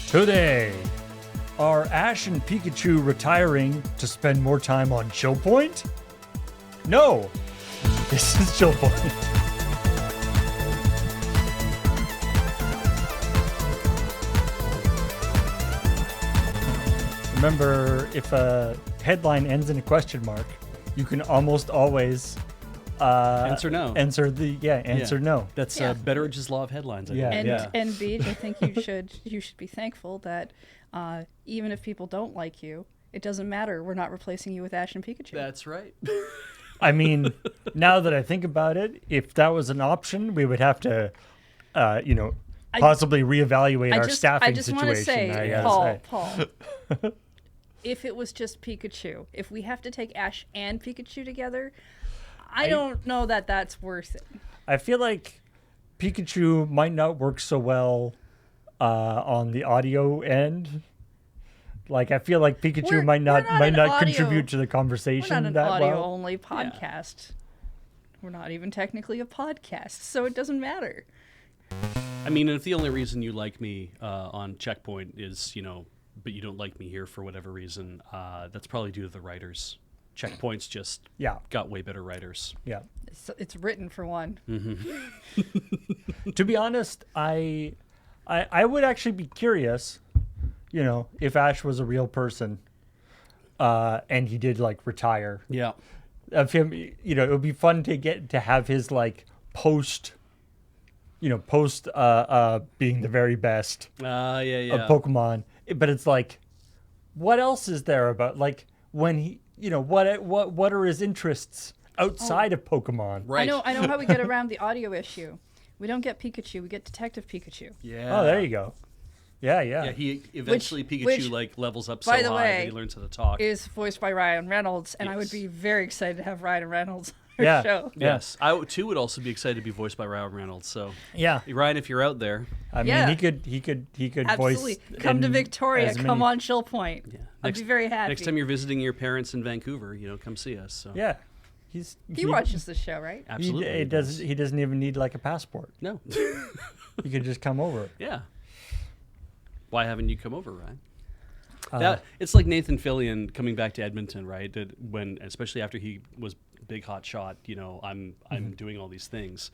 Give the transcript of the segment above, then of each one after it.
Today, are Ash and Pikachu retiring to spend more time on ChillPoint? No, this is ChillPoint. Remember, if a headline ends in a question mark, you can almost always answer no. Answer no. That's Betteridge's law of headlines. I Yeah. think. And Beach, I think you should be thankful that even if people don't like you, it doesn't matter. We're not replacing you with Ash and Pikachu. That's right. I mean, now that I think about it, if that was an option, we would have to, possibly reevaluate our staffing situation. I just want to say, Paul, if it was just Pikachu, if we have to take Ash and Pikachu together, I don't know that that's worth it. I feel like Pikachu might not work so well on the audio end. Like, I feel like Pikachu might not contribute to the conversation we're not an that well. audio-only podcast. Yeah. We're not even technically a podcast, so it doesn't matter. I mean, if the only reason you like me on Checkpoint is, but you don't like me here for whatever reason, that's probably due to the writers. Checkpoint's just got way better writers. Yeah. It's written for one. Mm-hmm. To be honest, I would actually be curious, if Ash was a real person and he did retire. Yeah. Of him, it would be fun to have his post being the very best of Pokemon. But it's what else is there about when he what are his interests outside of Pokemon? Right. I know how we get around the audio issue. We don't get Pikachu, we get Detective Pikachu. Yeah. Oh, there you go. Yeah. Yeah, he eventually Pikachu levels up so high that he learns how to talk. Is voiced by Ryan Reynolds, and I would be very excited to have Ryan Reynolds on our show. Yes. I too would also be excited to be voiced by Ryan Reynolds. So yeah, Ryan, if you're out there, I mean, he could absolutely voice. Come to Victoria. Come on ChillPoint. Yeah. I'd be very happy. Next time you're visiting your parents in Vancouver, come see us. So. Yeah. He watches the show, right? Absolutely. He doesn't even need a passport. No. He could just come over. Yeah. Why haven't you come over, Ryan? It's like Nathan Fillion coming back to Edmonton, right? Especially after he was big hot shot, I'm doing all these things.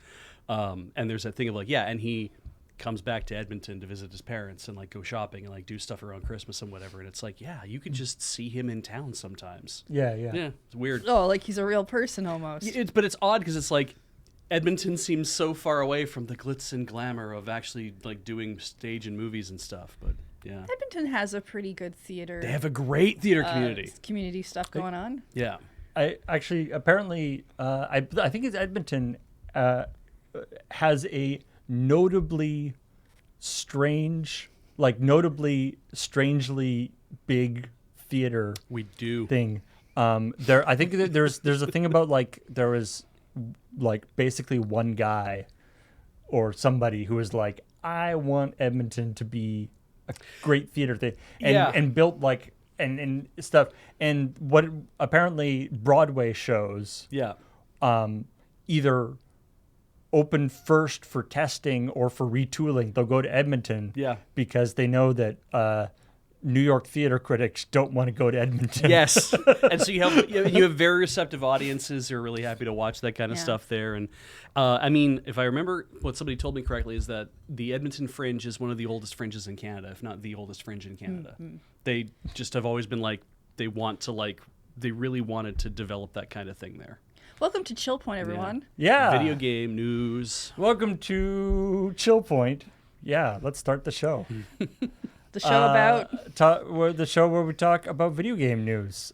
And there's that thing of and he comes back to Edmonton to visit his parents and go shopping and do stuff around Christmas and whatever. And it's you could just see him in town sometimes. Yeah. It's weird. Oh, he's a real person almost. But it's odd because it's Edmonton seems so far away from the glitz and glamour of actually doing stage and movies and stuff. But yeah, Edmonton has a pretty good theater. They have a great theater community stuff going on. Yeah, I actually apparently I think it's Edmonton has a notably strange, strangely big theater. We do thing. I think there's a thing about there was basically one guy or somebody who was I want Edmonton to be a great theater thing and built and stuff, and what apparently Broadway shows either open first for testing or for retooling. They'll go to Edmonton because they know that New York theater critics don't want to go to Edmonton. Yes, and so you have very receptive audiences who are really happy to watch that kind of stuff there. And I mean, if I remember what somebody told me correctly, is that the Edmonton Fringe is one of the oldest fringes in Canada, if not the oldest fringe in Canada. Mm-hmm. They just have always been they really wanted to develop that kind of thing there. Welcome to ChillPoint, everyone. Yeah. Video game news. Welcome to ChillPoint. Yeah, let's start the show. The show the show where we talk about video game news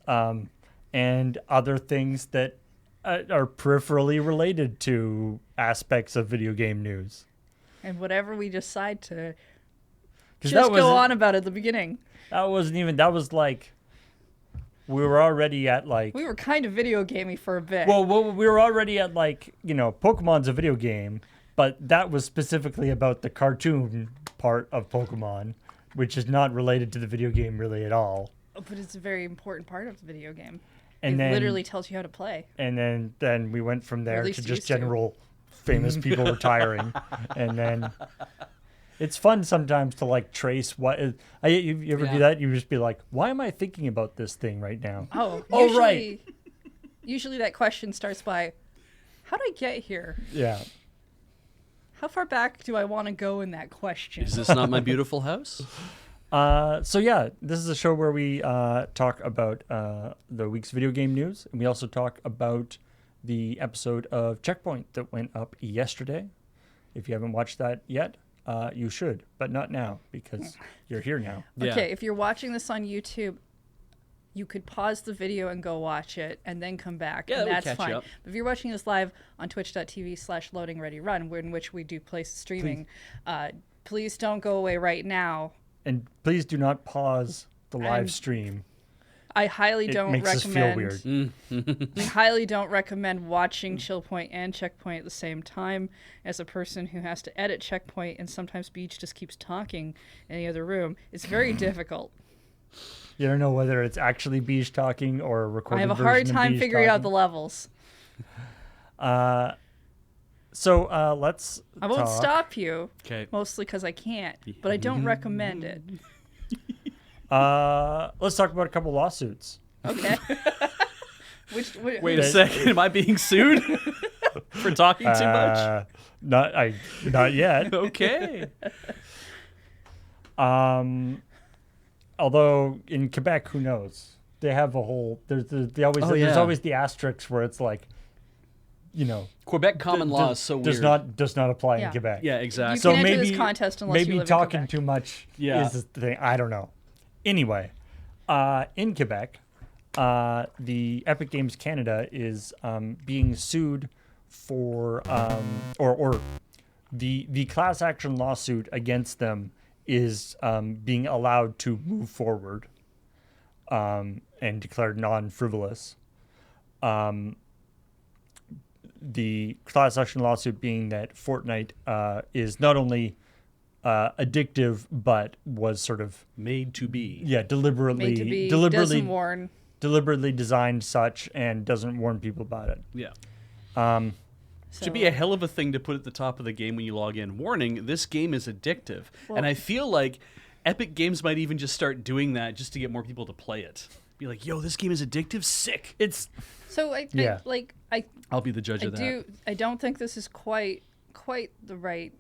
and other things that are peripherally related to aspects of video game news. And whatever we decide to just go on about at the beginning. That was we were already at we were kind of video gamey for a bit. Well, we were already at Pokemon's a video game, but that was specifically about the cartoon part of Pokemon, which is not related to the video game really at all. Oh, but it's a very important part of the video game. And it literally tells you how to play. And then we went from there to just general famous people retiring. And then It's fun sometimes to like trace what. You ever do that? You just be like, why am I thinking about this thing right now? Oh, Right. Usually that question starts by, how did I get here? Yeah. How far back do I want to go in that question? Is this not my beautiful house? So yeah, this is a show where we talk about the week's video game news, and we also talk about the episode of ChillPoint that went up yesterday. If you haven't watched that yet, you should, but not now because you're here now. Okay, if you're watching this on YouTube, you could pause the video and go watch it and then come back, Yeah, and that would that's catch fine. you up. But if you're watching this live on twitch.tv/loadingreadyrun, in which we do place streaming, please don't go away right now. And please do not pause the live stream. I highly It don't makes us feel recommend. weird. I highly don't recommend watching ChillPoint and ChillPoint at the same time. As a person who has to edit ChillPoint and sometimes Beach just keeps talking in the other room, it's very difficult. You don't know whether it's actually Beej talking or a recorded I have a version hard of time Beej figuring out talking. the levels. So let's. I won't talk. stop you, Okay. mostly because I can't, but I don't recommend it. Let's talk about a couple lawsuits. Okay. Wait a second. Am I being sued for talking too much? Not yet. Okay. Although in Quebec, who knows? They have a whole. There's always the asterisks where it's like, Quebec common law is so weird. does not apply Yeah. in Quebec. Yeah, exactly. You So can't enter maybe this contest unless you maybe live in talking Quebec. too much Yeah. is the thing. I don't know. Anyway, in Quebec, the Epic Games Canada is being sued for or the class action lawsuit against them is being allowed to move forward and declared non-frivolous. The class action lawsuit being that Fortnite is not only addictive, but was sort of Made to be. deliberately Made to be, deliberately doesn't warn. deliberately designed such and doesn't warn people about it. Yeah. So, Should be a hell of a thing to put at the top of the game when you log in. Warning, this game is addictive. And I feel like Epic Games might even just start doing that just to get more people to play it. Be like, yo, this game is addictive? Sick. It's so I'll be the judge of that. I don't think this is quite the right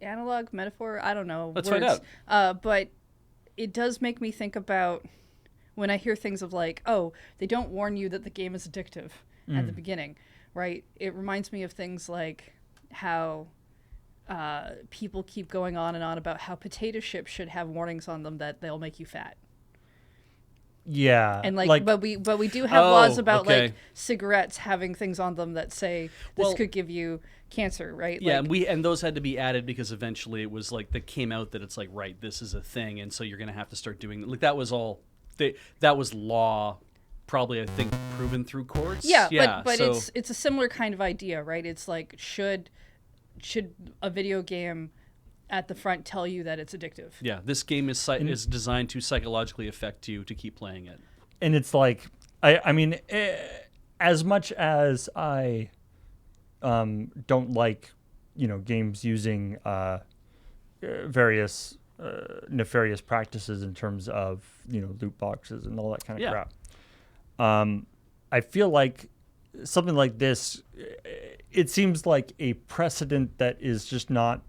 analog metaphor. I don't know. Let's words. find out. But it does make me think about when I hear things of like, oh, they don't warn you that the game is addictive at the beginning, right? It reminds me of things like how people keep going on and on about how potato chips should have warnings on them that they'll make you fat. yeah, And but we do have laws about okay. like cigarettes having things on them that say this could give you cancer, right? Yeah, Like, and those had to be added because eventually it was like that came out that it's like, right, this is a thing, and so you're gonna have to start doing like that was all that was law, probably I think proven through courts. yeah, but so, it's a similar kind of idea, right? It's like should a video game at the front tell you that it's addictive? yeah, this game is designed to psychologically affect you to keep playing it. and it's like I mean, as much as I don't like games using various nefarious practices in terms of loot boxes and all that kind of crap. I feel like something like this, it seems like a precedent that is just not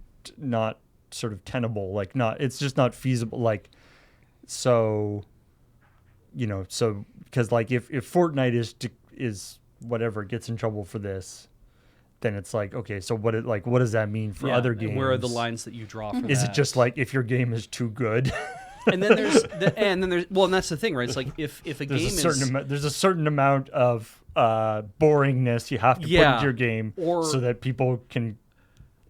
sort of tenable. Like it's just not feasible. Like so because like if Fortnite is whatever gets in trouble for this, then it's like, okay, so what does that mean for other games? Where are the lines that you draw for Is that? it just like if your game is too good? And then there's and that's the thing, right? It's like if a game there's a certain amount of boringness you have to put into your game so that people can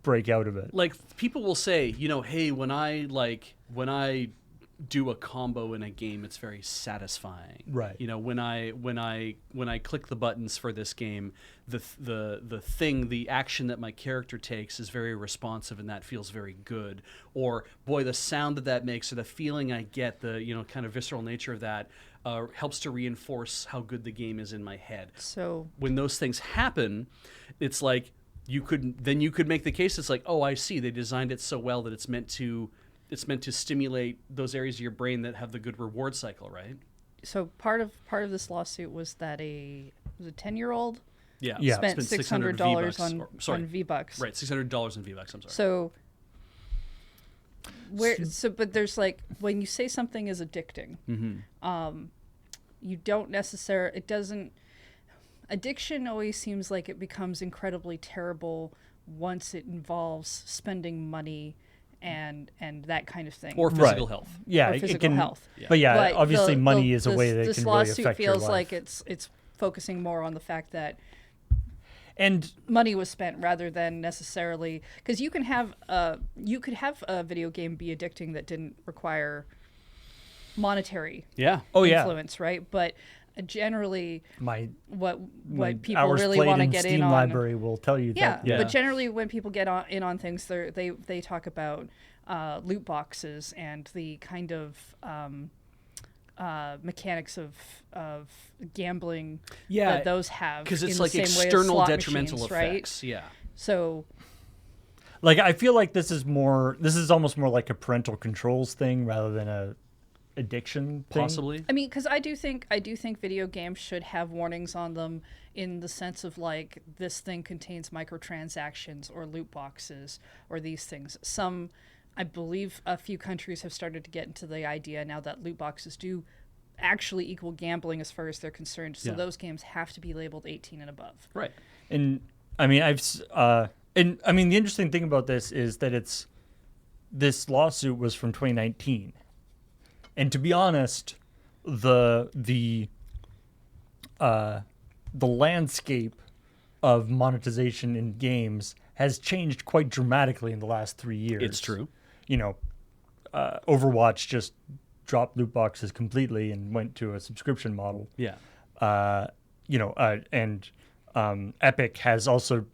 break out of it. like people will say, hey, when I do a combo in a game, it's very satisfying. Right. When I click the buttons for this game, the action that my character takes is very responsive, and that feels very good. Or boy, the sound that makes, or the feeling I get, the kind of visceral nature of that helps to reinforce how good the game is in my head. So When those things happen, it's like you could make the case it's like, oh, I see, they designed it so well that it's meant to stimulate those areas of your brain that have the good reward cycle, right? So part of this lawsuit was that a 10-year-old Yeah. spent $600 on V-Bucks. Right, $600 in V-Bucks, I'm sorry. So but there's like, when you say something is addicting, you don't necessarily, it doesn't, addiction always seems like it becomes incredibly terrible once it involves spending money and that kind of thing. Or physical health. Yeah, or physical health. Yeah. But yeah, obviously money is a way that this can really lawsuit affect your feels life. like it's focusing more on the fact that and money was spent rather than necessarily, because you could have a video game be addicting that didn't require monetary influence, right? But generally, what people really want to get Steam in on, library will tell you that. Yeah, but generally when people get in on things, they talk about loot boxes and the kind of mechanics of gambling that those have, because it's in like the same external way as slot detrimental machines, effects, right? yeah. So, like, I feel like this is almost more like a parental controls thing rather than a addiction thing. Possibly. I mean, because I do think video games should have warnings on them in the sense of like, this thing contains microtransactions or loot boxes or these things. I believe a few countries have started to get into the idea now that loot boxes do actually equal gambling as far as they're concerned. So those games have to be labeled 18 and above. Right. And I mean, the interesting thing about this is that this lawsuit was from 2019. And to be honest, the landscape of monetization in games has changed quite dramatically in the last 3 years. It's true. Overwatch just dropped loot boxes completely and went to a subscription model. Yeah. Epic has also,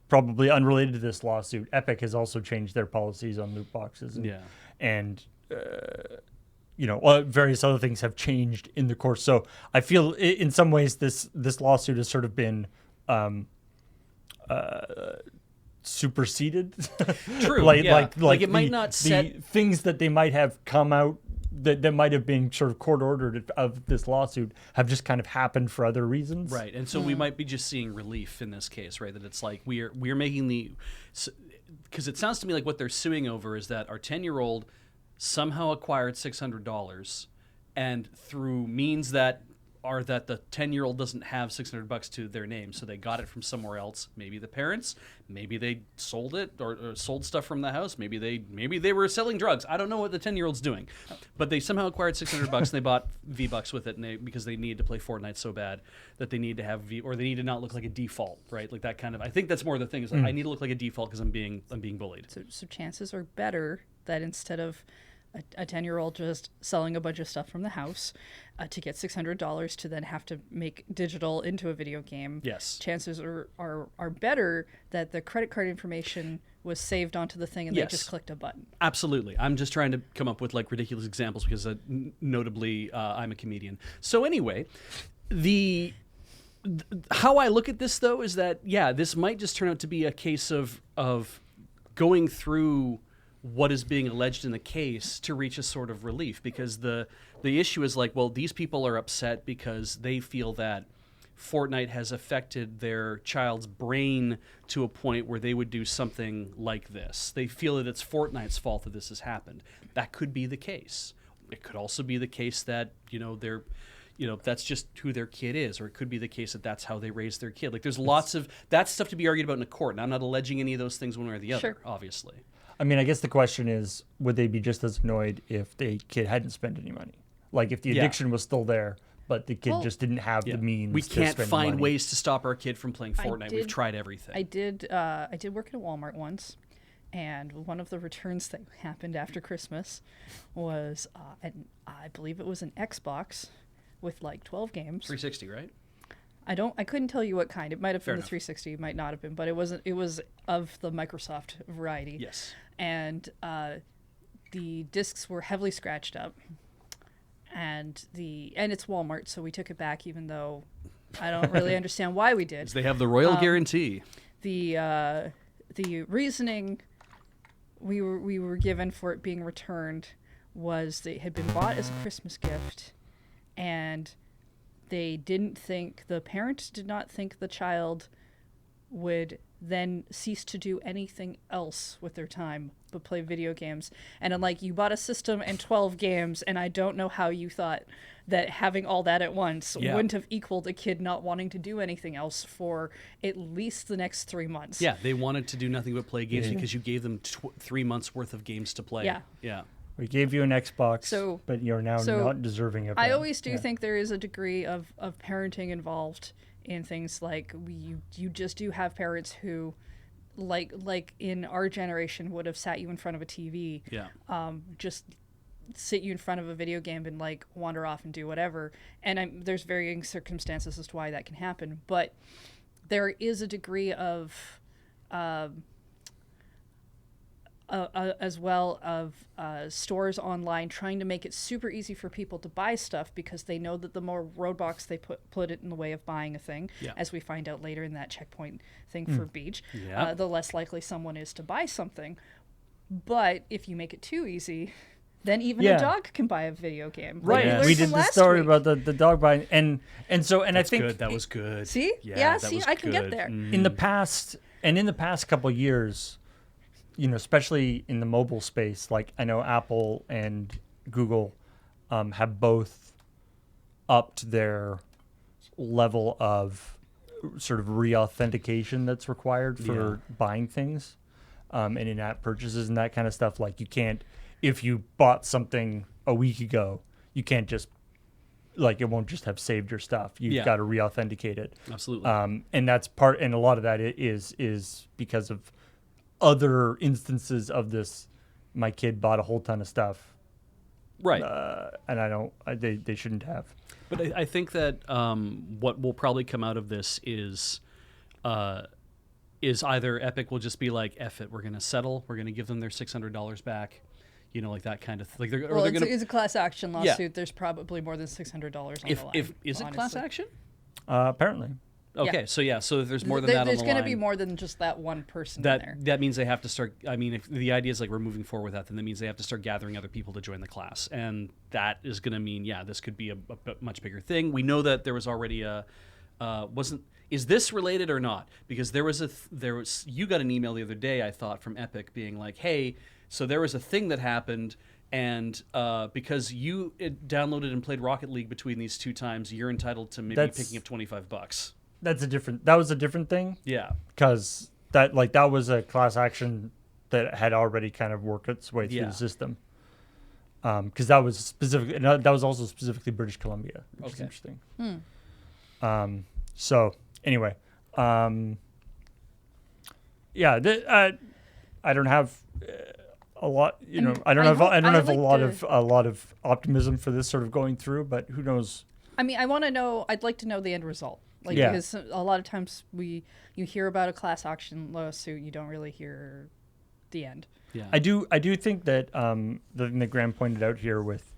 probably unrelated to this lawsuit, Epic has also changed their policies on loot boxes. And various other things have changed in the course. So I feel in some ways this lawsuit has sort of been superseded. True. like it might not set the things that they might have come out that might have been sort of court ordered of this lawsuit have just kind of happened for other reasons. Right. And so we might be just seeing relief in this case, right? That it's like we're making because it sounds to me like what they're suing over is that our 10-year-old somehow acquired $600, and through means that the 10-year-old doesn't have $600 to their name, so they got it from somewhere else. Maybe the parents, maybe they sold it or sold stuff from the house. Maybe they were selling drugs. I don't know what the 10-year-old's doing, but they somehow acquired $600 and they bought V-Bucks with it, and because they needed to play Fortnite so bad that they need to have or they need to not look like a default, right? Like that kind of. I think that's more the thing is like I need to look like a default because I'm being bullied. So chances are better that instead of a 10-year-old just selling a bunch of stuff from the house to get $600 to then have to make digital into a video game. Yes. Chances are better that the credit card information was saved onto the thing and they just clicked a button. Absolutely. I'm just trying to come up with like ridiculous examples because notably I'm a comedian. So anyway, how I look at this though is that this might just turn out to be a case of going through what is being alleged in the case to reach a sort of relief, because the issue is like, well, these people are upset because they feel that Fortnite has affected their child's brain to a point where they would do something like this. They feel that it's Fortnite's fault that this has happened. That could be the case. It could also be the case that, they're that's just who their kid is, or it could be the case that that's how they raise their kid. Like there's lots of that stuff to be argued about in a court. And I'm not alleging any of those things one way or the other, obviously. I mean, I guess the question is, would they be just as annoyed if the kid hadn't spent any money? Like if the addiction was still there, but the kid just didn't have the means. We can't to spend find money. ways to stop our kid from playing Fortnite. We've tried everything. I did work at a Walmart once, and one of the returns that happened after Christmas was, I believe it was an Xbox with like 12 games. 360, right? I couldn't tell you what kind. It might have been Fair the 360, it might not have been, but it was of the Microsoft variety. Yes. And the discs were heavily scratched up. And it's Walmart, so we took it back even though I don't really understand why we did. They have the royal guarantee. The reasoning we were given for it being returned was that it had been bought as a Christmas gift, and the parent did not think the child would then cease to do anything else with their time but play video games. And I'm like, you bought a system and 12 games, and I don't know how you thought that having all that at once wouldn't have equaled a kid not wanting to do anything else for at least the next 3 months. Yeah, they wanted to do nothing but play games because you gave them 3 months worth of games to play. Yeah. We gave you an Xbox, but you're now not deserving of it. I always do think there is a degree of parenting involved in things like you just do have parents who, like in our generation, would have sat you in front of a TV, just sit you in front of a video game and like wander off and do whatever. And there's varying circumstances as to why that can happen, but there is a degree of as well of stores online trying to make it super easy for people to buy stuff because they know that the more roadblocks they put it in the way of buying a thing, as we find out later in that checkpoint thing for Beach, the less likely someone is to buy something. But if you make it too easy, then even a dog can buy a video game. Right. Like we did the story about the dog buying, and That's I think good. That was good. See? Yeah, see, I can get there. in the past couple of years, especially in the mobile space, like I know Apple and Google have both upped their level of sort of re-authentication that's required for buying things and in-app purchases and that kind of stuff. Like you can't, if you bought something a week ago, you can't just, like it won't just have saved your stuff. You've got to re-authenticate it. Absolutely. And that's and a lot of that is because of other instances of this. My kid bought a whole ton of stuff, right? And they shouldn't have. But I think that what will probably come out of this is either Epic will just be like, "F it, we're going to settle. We're going to give them their $600 back," like that kind of like. It's a class action lawsuit. Yeah. There's probably more than $600 on the line. Is it class action? Apparently. Okay, so if there's more than that on the line. There's going to be more than just that one person in there. That means they have to start, if the idea is like we're moving forward with that, then that means they have to start gathering other people to join the class. And that is going to mean, this could be a much bigger thing. We know that there was already is this related or not? Because you got an email the other day, I thought, from Epic being like, hey, so there was a thing that happened, and because you downloaded and played Rocket League between these 2 times, you're entitled to maybe picking up $25. That was a different thing. Yeah. Because that was a class action that had already kind of worked its way through the system. Because that was specific, and that was also specifically British Columbia, which is interesting. So anyway, I don't have a lot. I don't have a lot of optimism for this sort of going through, but who knows? I mean, I'd like to know the end result. Because a lot of times you hear about a class action lawsuit, you don't really hear the end. Yeah. I do think that the thing that Graham pointed out here with,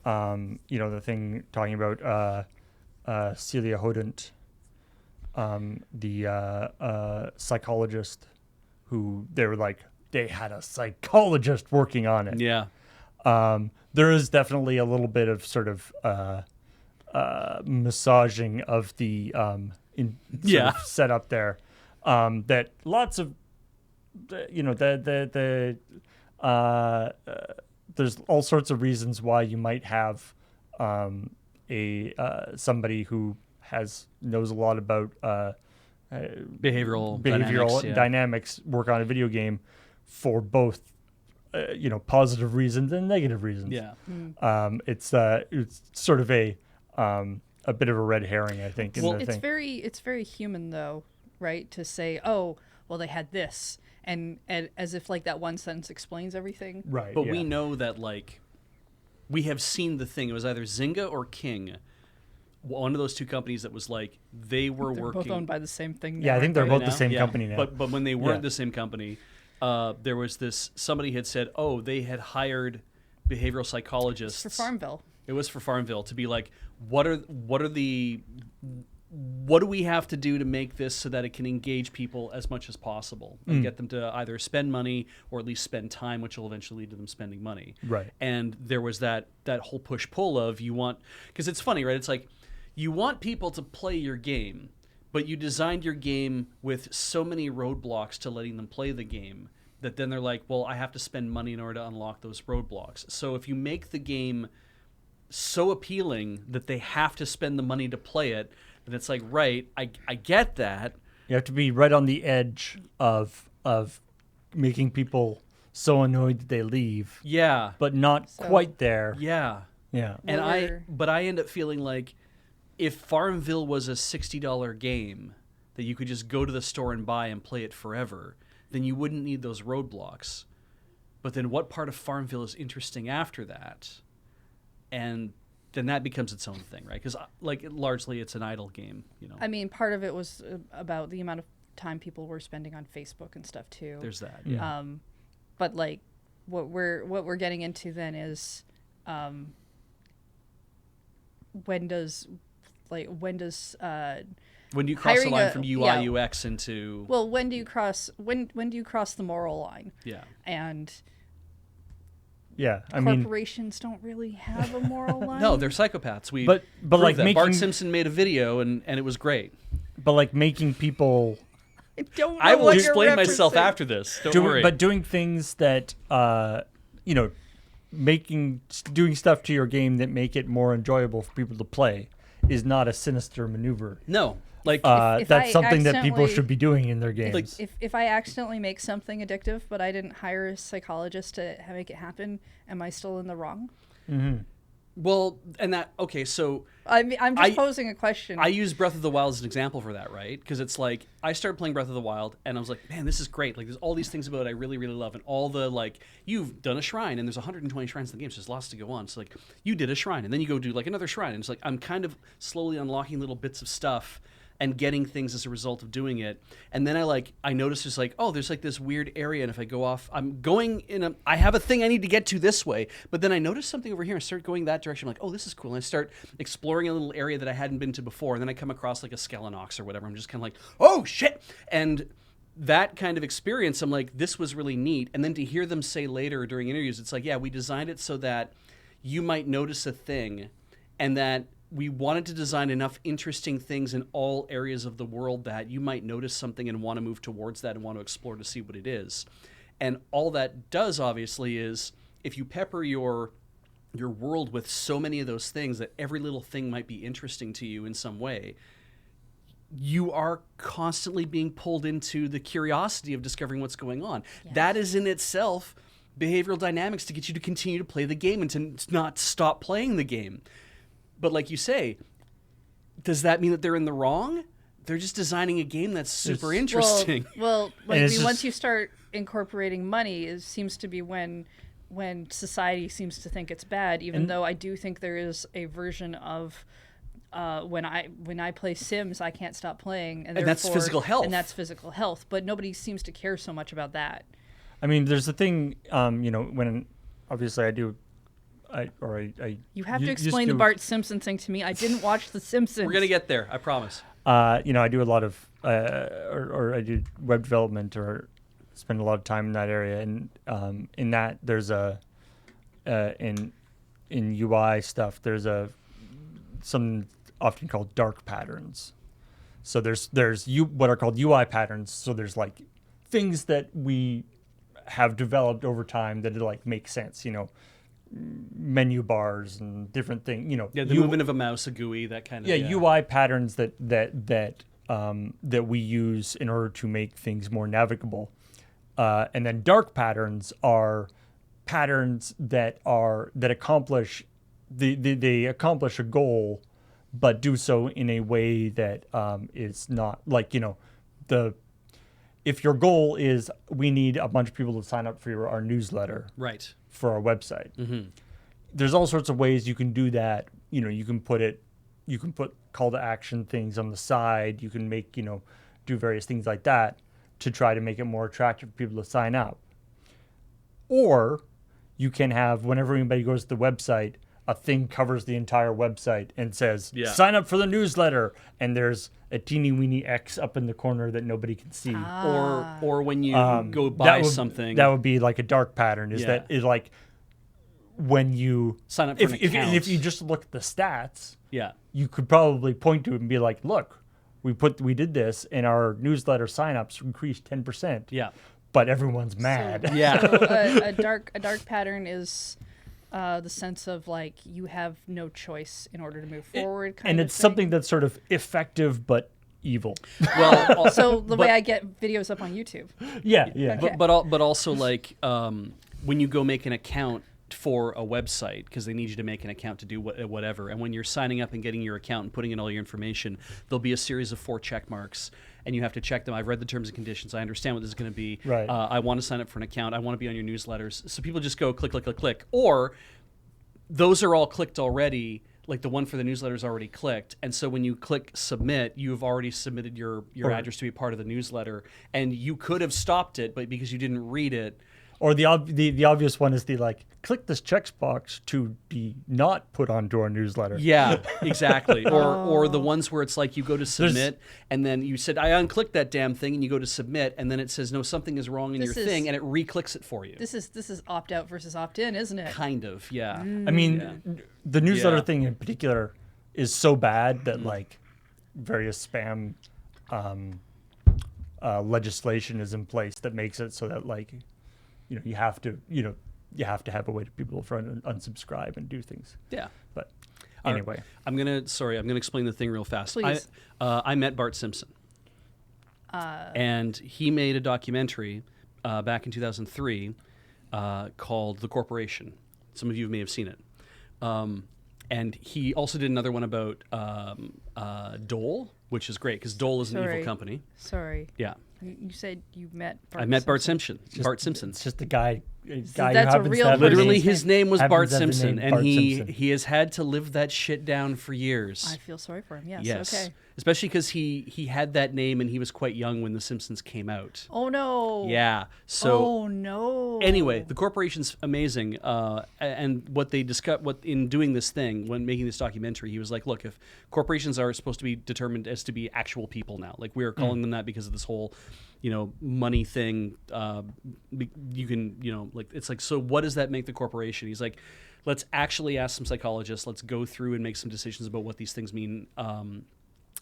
the thing talking about Celia Hodent, the psychologist who they had a psychologist working on it. Yeah. There is definitely a little bit of sort of massaging of the setup there, that lots of there's all sorts of reasons why you might have somebody who knows a lot about behavioral dynamics work on a video game for both positive reasons and negative reasons. It's sort of a bit of a red herring, I think. It's very human though, right? To say, oh, well, they had this, and as if like that one sentence explains everything. Right. But we know that we have seen the thing. It was either Zynga or King, one of those 2 companies that was they're working. Both owned by the same thing. Yeah, I think they're both the same company now. But when they weren't the same company, there was somebody had said, oh, they had hired behavioral psychologists for Farmville. It was for Farmville to be like, what are the what do we have to do to make this so that it can engage people as much as possible and get them to either spend money or at least spend time, which will eventually lead to them spending money. Right. And there was that whole push-pull of because it's funny, right? It's like you want people to play your game, but you designed your game with so many roadblocks to letting them play the game that then they're like, well, I have to spend money in order to unlock those roadblocks. So if you make the game so appealing that they have to spend the money to play it, then it's like, right, I get that. You have to be right on the edge of making people so annoyed that they leave. Yeah. But not quite there. Yeah. Yeah. And I end up feeling like if Farmville was a $60 game that you could just go to the store and buy and play it forever, then you wouldn't need those roadblocks. But then what part of Farmville is interesting after that? And then that becomes its own thing, right? Because largely it's an idle game, I mean, part of it was about the amount of time people were spending on Facebook and stuff too. There's that, yeah. But like, what we're getting into then is, when do you cross the line from UI yeah. UX into? Well, when do you cross the moral line? Yeah. And yeah, corporations don't really have a moral line. No, they're psychopaths. But like that. Bart Simpson made a video and it was great. But like making people. I will explain myself after this. Don't worry. But doing things that doing stuff to your game that make it more enjoyable for people to play is not a sinister maneuver. No. Like that's something that people should be doing in their games. Like if I accidentally make something addictive, but I didn't hire a psychologist to make it happen, am I still in the wrong? Mm-hmm. Well, and that so I'm just posing a question. I use Breath of the Wild as an example for that, right? Because it's like I started playing Breath of the Wild and I was like, man, this is great. Like there's all these things about it I really, really love, and all the you've done a shrine and there's 120 shrines in the game, so there's lots to go on. So like you did a shrine and then you go do like another shrine, and it's like I'm kind of slowly unlocking little bits of stuff and getting things as a result of doing it. And then I noticed there's there's like this weird area, and if I go off, I have a thing I need to get to this way, but then I noticed something over here and start going that direction. I'm like, oh, this is cool. And I start exploring a little area that I hadn't been to before, and then I come across like a Skelenox or whatever. I'm just kind of like, oh shit. And that kind of experience, I'm like, this was really neat. And then to hear them say later during interviews, it's like, yeah, we designed it so that you might notice a thing, and that we wanted to design enough interesting things in all areas of the world that you might notice something and want to move towards that and want to explore to see what it is. And all that does, obviously, is if you pepper your world with so many of those things that every little thing might be interesting to you in some way, you are constantly being pulled into the curiosity of discovering what's going on. Yes. That is in itself behavioral dynamics to get you to continue to play the game and to not stop playing the game. But like you say, does that mean that they're in the wrong? They're just designing a game that's super interesting. Well, once you start incorporating money, it seems to be when society seems to think it's bad. Even though I do think there is a version of when I play Sims, I can't stop playing, and that's physical health. And that's physical health. But nobody seems to care so much about that. I mean, there's a thing. When obviously I do. You have to explain the Bart Simpson thing to me. I didn't watch The Simpsons. We're gonna get there, I promise. I do a lot of, or I do web development, or spend a lot of time in that area. And in that, there's in UI stuff, there's some often called dark patterns. So there's what are called UI patterns. So there's like things that we have developed over time that make sense. Menu bars and different things, the movement of a mouse, a GUI, that kind of UI patterns that we use in order to make things more navigable, and then dark patterns are patterns that accomplish they accomplish a goal, but do so in a way that is not if your goal is we need a bunch of people to sign up for our newsletter, right, for our website. Mm-hmm. There's all sorts of ways you can do that. You can put call to action things on the side. You can make, do various things like that to try to make it more attractive for people to sign up. Or you can have, whenever anybody goes to the website, a thing covers the entire website and says, Yeah. sign up for the newsletter. And there's a teeny weeny X up in the corner that nobody can see. Or when you go That buy would- something. That would be like a dark pattern. Is Yeah. that is like when you Sign up for an if account. if you just look at the stats, yeah. you could probably point to it and be like, look, we did this and our newsletter signups increased 10%. Yeah. But everyone's mad. Yeah. So a dark pattern is the sense of like you have no choice in order to move forward. And it's something that's sort of effective but evil. Well, So the way I get videos up on YouTube. Yeah. Okay. but also like when you go make an account for a website, because they need you to make an account to do whatever, and when you're signing up and getting your account and putting in all your information, there'll be a series of 4 check marks, and you have to check them. I've read the terms and conditions. I understand what this is going to be. Right. I want to sign up for an account. I want to be on your newsletters. So people just go click, click, click, click, or those are all clicked already. Like the one for the newsletter is already clicked, and so when you click submit, you've already submitted your address to be part of the newsletter, and you could have stopped it, but because you didn't read it. Or the obvious one is the like, click this checkbox to be not put onto our newsletter. Yeah, exactly. Or the ones where it's like you go to submit and then you said I unclicked that damn thing and you go to submit and then it says no, something is wrong in This your is- thing and it re-clicks it for you. This is opt out versus opt in, isn't it? Kind of, yeah. I mean, the newsletter Yeah. thing in particular is so bad that like various spam legislation is in place that makes it so that like, you have to have a way to people for unsubscribe and do things. Yeah. But All right. anyway, I'm gonna explain the thing real fast. Please. I met Bart Simpson, and he made a documentary back in 2003 called The Corporation. Some of you may have seen it, and he also did another one about Dole, which is great because Dole is an evil company. Sorry. Yeah, You said you met Bart I met Bart Simpson. Simpson. Bart Simpson. it's just a guy who that's a happens real to have the person. Literally, name- his name was happens Bart to have the Simpson, name and Bart he Simpson. he has had to live that shit down for years. I feel sorry for him. Yes. Yes, Okay. especially because he had that name and he was quite young when The Simpsons came out. Oh no. Yeah. So Oh no. anyway, the corporation's amazing, and what they discussed, what in doing this thing, when making this documentary, he was like, "Look, if corporations are supposed to be determined as to be actual people now, like we are calling them that because of this whole, money thing. You can, like it's like, so what does that make the corporation?" He's like, "Let's actually ask some psychologists. Let's go through and make some decisions about what these things mean."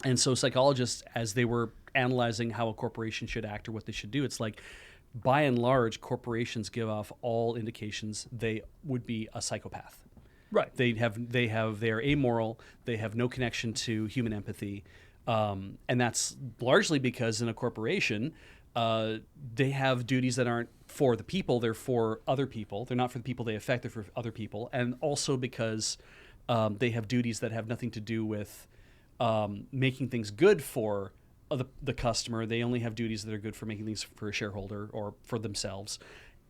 And so psychologists, as they were analyzing how a corporation should act or what they should do, it's like, by and large, corporations give off all indications they would be a psychopath. Right. They are amoral. They have no connection to human empathy, and that's largely because in a corporation, they have duties that aren't for the people; they're for other people. They're not for the people they affect; they're for other people, and also because they have duties that have nothing to do with making things good for the customer. They only have duties that are good for making things for a shareholder or for themselves.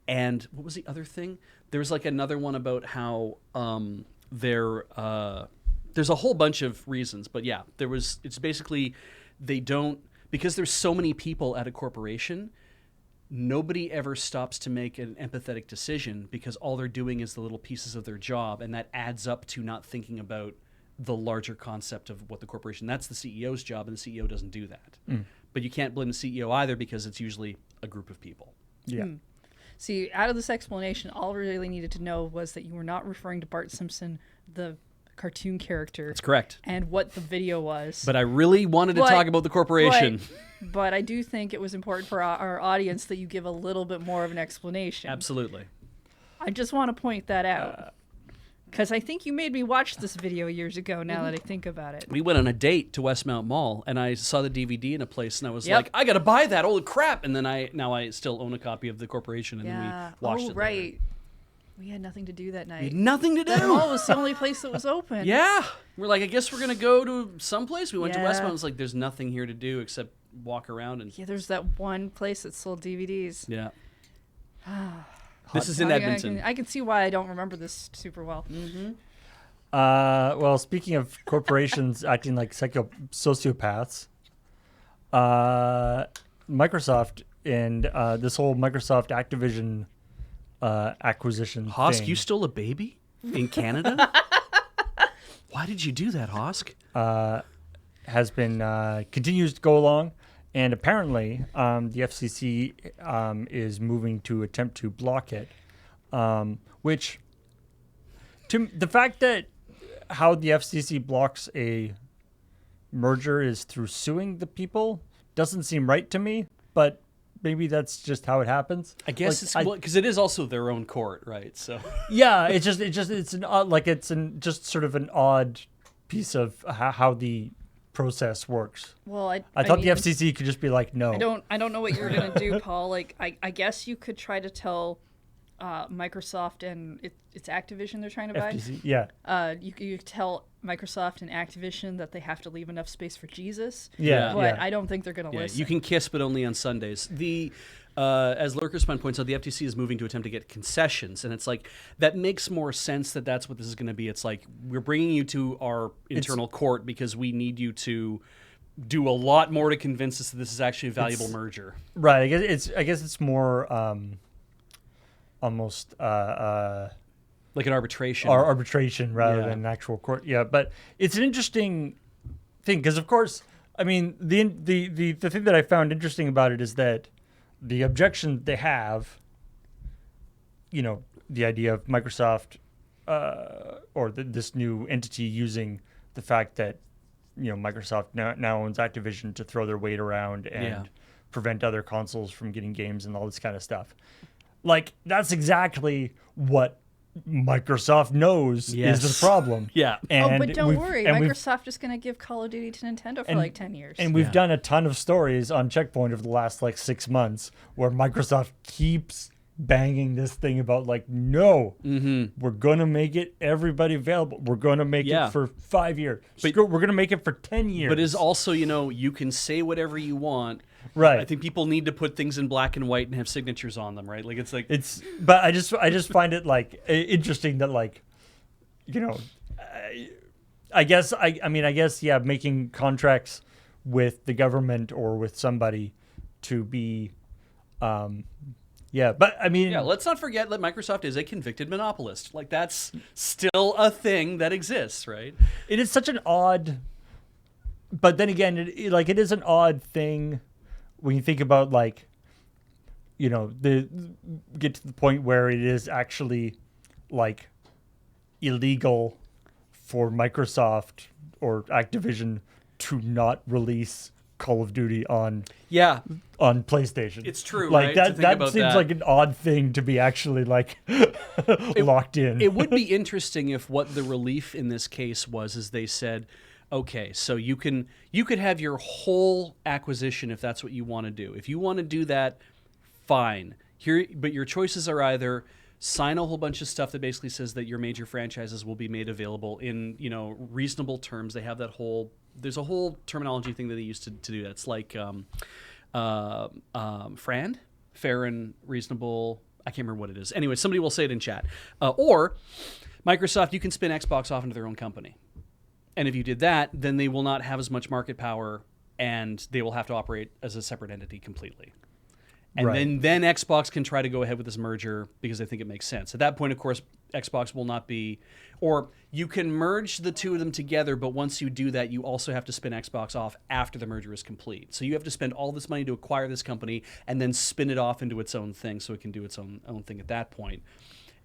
And what was the other thing? There was like another one about how there's a whole bunch of reasons, but yeah, it's basically because there's so many people at a corporation, nobody ever stops to make an empathetic decision because all they're doing is the little pieces of their job, and that adds up to not thinking about the larger concept of what the corporation, that's the CEO's job, and the CEO doesn't do that. But you can't blame the CEO either because it's usually a group of people. Yeah. See, out of this explanation, all I really needed to know was that you were not referring to Bart Simpson, the cartoon character. That's correct. And what the video was. But I really wanted to talk about the corporation. But I do think it was important for our audience that you give a little bit more of an explanation. Absolutely. I just want to point that out. Because I think you made me watch this video years ago, now that I think about it. We went on a date to Westmount Mall, and I saw the DVD in a place, and I was Yep. like, I got to buy that. Holy crap. And then I still own a copy of the corporation, and then we watched it. right. Later. We had nothing to do that We had night. nothing to do. That mall was the only place that was open. Yeah. We're like, I guess we're going to go to someplace. We went to Yeah. Westmount. It's like, there's nothing here to do except walk around. And Yeah, there's that one place that sold DVDs. yeah. This is in Edmonton. I can see why I don't remember this super well. Well, speaking of corporations acting like sociopaths, Microsoft and this whole Microsoft Activision acquisition Hosk, thing. you stole a baby in Canada? Why did you do that, Hosk? has been continues to go along, and apparently the FCC is moving to attempt to block it, which the fact that how the FCC blocks a merger is through suing the people doesn't seem right to me, but maybe that's just how it happens. I guess it's because it is also their own court, right? So yeah, it's an odd, like just sort of an odd piece of how the process works. Well, I thought mean, the FCC could just be like, no. I don't know what you're gonna do, Paul. Like, I guess you could try to tell Microsoft and it's Activision they're trying to buy. FTC, yeah. You tell Microsoft and Activision that they have to leave enough space for Jesus. Yeah, But yeah. I don't think they're gonna listen. you can kiss, but only on Sundays. As Lurkerspine points out, the FTC is moving to attempt to get concessions, and it's like that makes more sense that's what this is going to be. It's like we're bringing you to our internal court because we need you to do a lot more to convince us that this is actually a valuable merger. Right. I guess it's more almost Like an arbitration. arbitration rather than an actual court. Yeah, but it's an interesting thing because, of course, I mean the thing that I found interesting about it is that the objection they have, the idea of Microsoft or this new entity using the fact that Microsoft now owns Activision to throw their weight around and prevent other consoles from getting games and all this kind of stuff. Like, that's exactly what Microsoft knows is the problem. Yeah. And but don't worry, and Microsoft is going to give Call of Duty to Nintendo for like 10 years. And we've done a ton of stories on ChillPoint over the last 6 months where Microsoft keeps banging this thing about no, we're going to make it everybody available. We're going to make it for 5 years. We're going to make it for 10 years. But is also, you can say whatever you want. Right. I think people need to put things in black and white and have signatures on them, right? But I just find it interesting that I guess making contracts with the government or with somebody to be but I mean let's not forget that Microsoft is a convicted monopolist. That's still a thing that exists, right? It is such an odd, but then again it is an odd thing when you think about get to the point where it is actually illegal for Microsoft or Activision to not release Call of Duty on PlayStation. It's true, right? That seems that. like an odd thing to be actually locked in. It would be interesting if what the relief in this case was is they said, okay, so you could have your whole acquisition if that's what you want to do. If you want to do that, fine. But your choices are either sign a whole bunch of stuff that basically says that your major franchises will be made available in reasonable terms. They have there's a whole terminology thing that they used to do that. It's like fair and reasonable. I can't remember what it is. Anyway, somebody will say it in chat. Or Microsoft, you can spin Xbox off into their own company. And if you did that, then they will not have as much market power and they will have to operate as a separate entity completely. And then Xbox can try to go ahead with this merger because they think it makes sense. At that point, of course, Xbox will not be, or you can merge the two of them together, but once you do that, you also have to spin Xbox off after the merger is complete. So you have to spend all this money to acquire this company and then spin it off into its own thing so it can do its own thing at that point.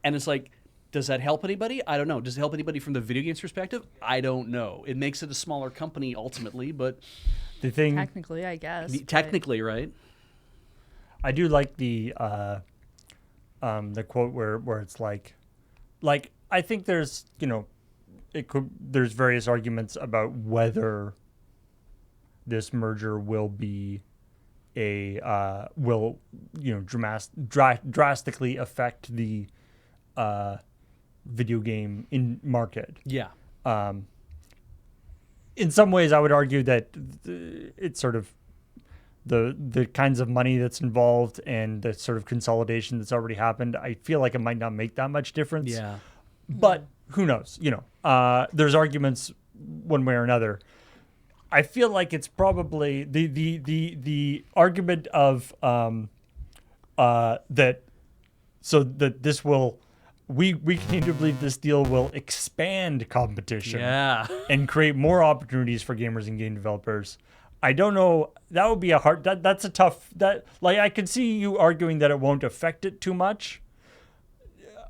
And it's like, does that help anybody? I don't know. Does it help anybody from the video games perspective? I don't know. It makes it a smaller company ultimately, but the thing technically, I guess. Technically, right? I do like the quote where it's like I think there's there's various arguments about whether this merger will be drastically affect the video game market. Yeah. In some ways, I would argue that it's sort of the kinds of money that's involved and the sort of consolidation that's already happened. I feel like it might not make that much difference. Yeah. But who knows? There's arguments one way or another. I feel like it's probably the argument of that this will we continue to believe this deal will expand competition Yeah. and create more opportunities for gamers and game developers. I don't know. That would be a hard. That's a tough. I could see you arguing that it won't affect it too much.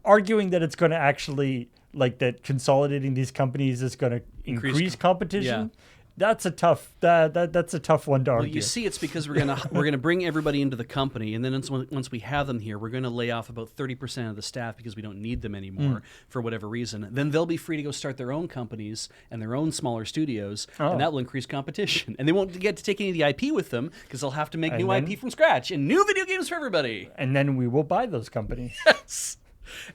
Arguing that it's going to actually that consolidating these companies is going to increase competition. Yeah. That's a tough. That's a tough one to argue. Well, you see, it's because we're gonna bring everybody into the company, and then once we have them here, we're gonna lay off about 30% of the staff because we don't need them anymore for whatever reason. Then they'll be free to go start their own companies and their own smaller studios, and that will increase competition. And they won't get to take any of the IP with them because they'll have to make new IP from scratch and new video games for everybody. And then we will buy those companies. Yes.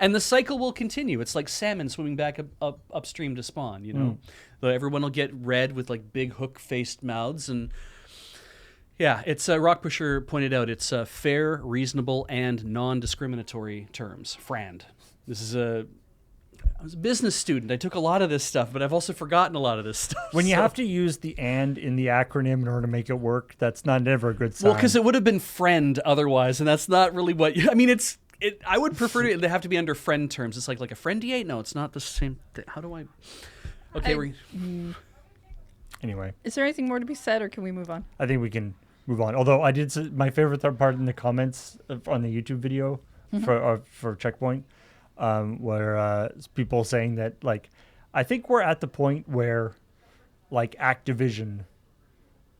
And the cycle will continue. It's like salmon swimming back upstream to spawn, you know? Everyone will get red with big hook-faced mouths. And yeah, it's Rock Pusher pointed out, it's fair, reasonable, and non-discriminatory terms. FRAND. I was a business student. I took a lot of this stuff, but I've also forgotten a lot of this stuff. When you have to use the "and" in the acronym in order to make it work, that's never a good sign. Well, because it would have been friend otherwise, and that's not really what... I mean, I would prefer to have to be under friend terms. It's like a friendiate? No, it's not the same thing. How do I... Okay, Anyway. Is there anything more to be said, or can we move on? I think we can move on. Although I did my favorite part in the comments on the YouTube video for ChillPoint, where people saying that I think we're at the point where Activision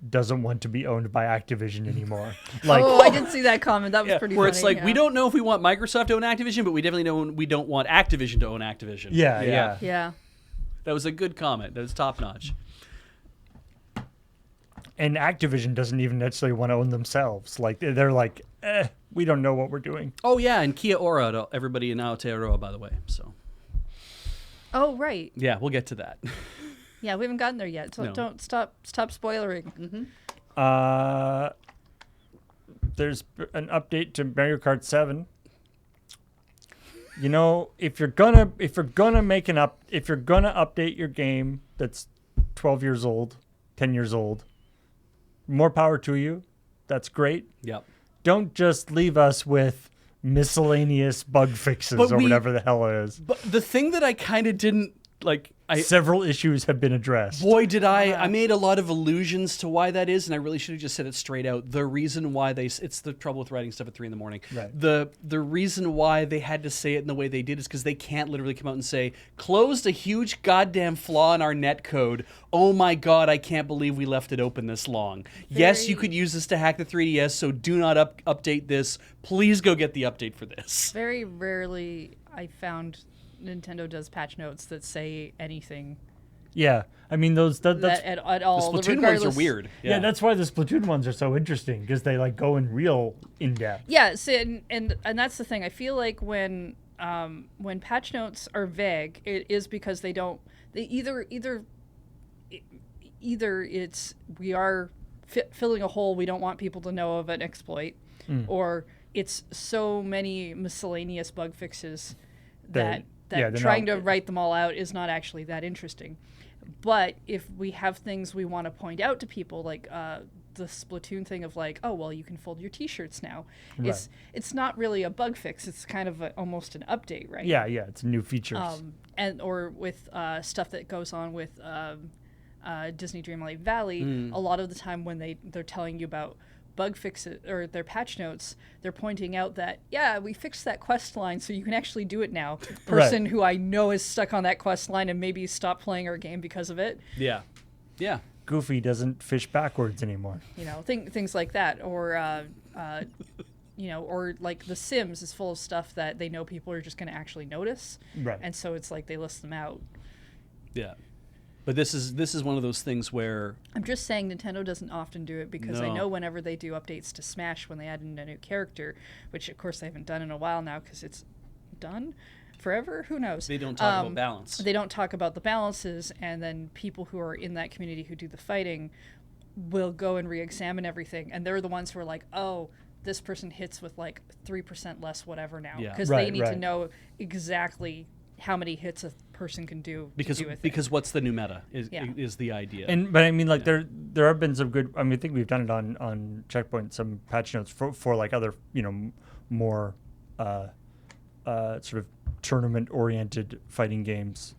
doesn't want to be owned by Activision anymore. I didn't see that comment. That was pretty where funny. It's we don't know if we want Microsoft to own Activision, but we definitely know we don't want Activision to own Activision. Yeah. That was a good comment. That was top notch. And Activision doesn't even necessarily want to own themselves. They're we don't know what we're doing. Oh yeah, and Kia ora to everybody in Aotearoa, by the way. So. Oh right. Yeah, we'll get to that. Yeah, we haven't gotten there yet, so don't stop spoilering. There's an update to Mario Kart 7. You know, if you're gonna update your game that's 12 years old, 10 years old, more power to you. That's great. Yep. Don't just leave us with miscellaneous bug fixes whatever the hell it is. But the thing that I kind of didn't several issues have been addressed. Boy, did I made a lot of allusions to why that is, and I really should have just said it straight out. The reason why it's the trouble with writing stuff at 3 a.m. Right. The reason why they had to say it in the way they did is because they can't literally come out and say, closed a huge goddamn flaw in our net code. Oh my God, I can't believe we left it open this long. Yes, you could use this to hack the 3DS, so do not update this. Please go get the update for this. Very rarely I found Nintendo does patch notes that say anything. Yeah, I mean that's at all. The Splatoon ones are weird. Yeah, that's why the Splatoon ones are so interesting because they go in real in depth. Yeah, and that's the thing. I feel like when patch notes are vague, it is because they don't. They either it's we are filling a hole we don't want people to know of an exploit, or it's so many miscellaneous bug fixes that trying to write them all out is not actually that interesting. But if we have things we want to point out to people, like the Splatoon thing of oh, well, you can fold your T-shirts now. Right. It's not really a bug fix. It's kind of almost an update, right? Yeah, it's new features. Or with stuff that goes on with Disney Dreamlight Valley, a lot of the time when they're telling you about bug fixes or their patch notes, they're pointing out that we fixed that quest line so you can actually do it now. Person who I know is stuck on that quest line and maybe stopped playing our game because of it. Yeah. Goofy doesn't fish backwards anymore. Things like that, or or The Sims is full of stuff that they know people are just going to actually notice, and so it's they list them out. Yeah. But this is one of those things where... I'm just saying Nintendo doesn't often do it because I know whenever they do updates to Smash when they add in a new character, which of course they haven't done in a while now because it's done forever, who knows? They don't talk about balance. They don't talk about the balances, and then people who are in that community who do the fighting will go and re-examine everything, and they're the ones who are oh, this person hits with 3% less whatever now because they need to know exactly how many hits a person can do because what's the new meta is the idea. But I mean there have been some good, I mean I think we've done it on ChillPoint, some patch notes for other more sort of tournament-oriented fighting games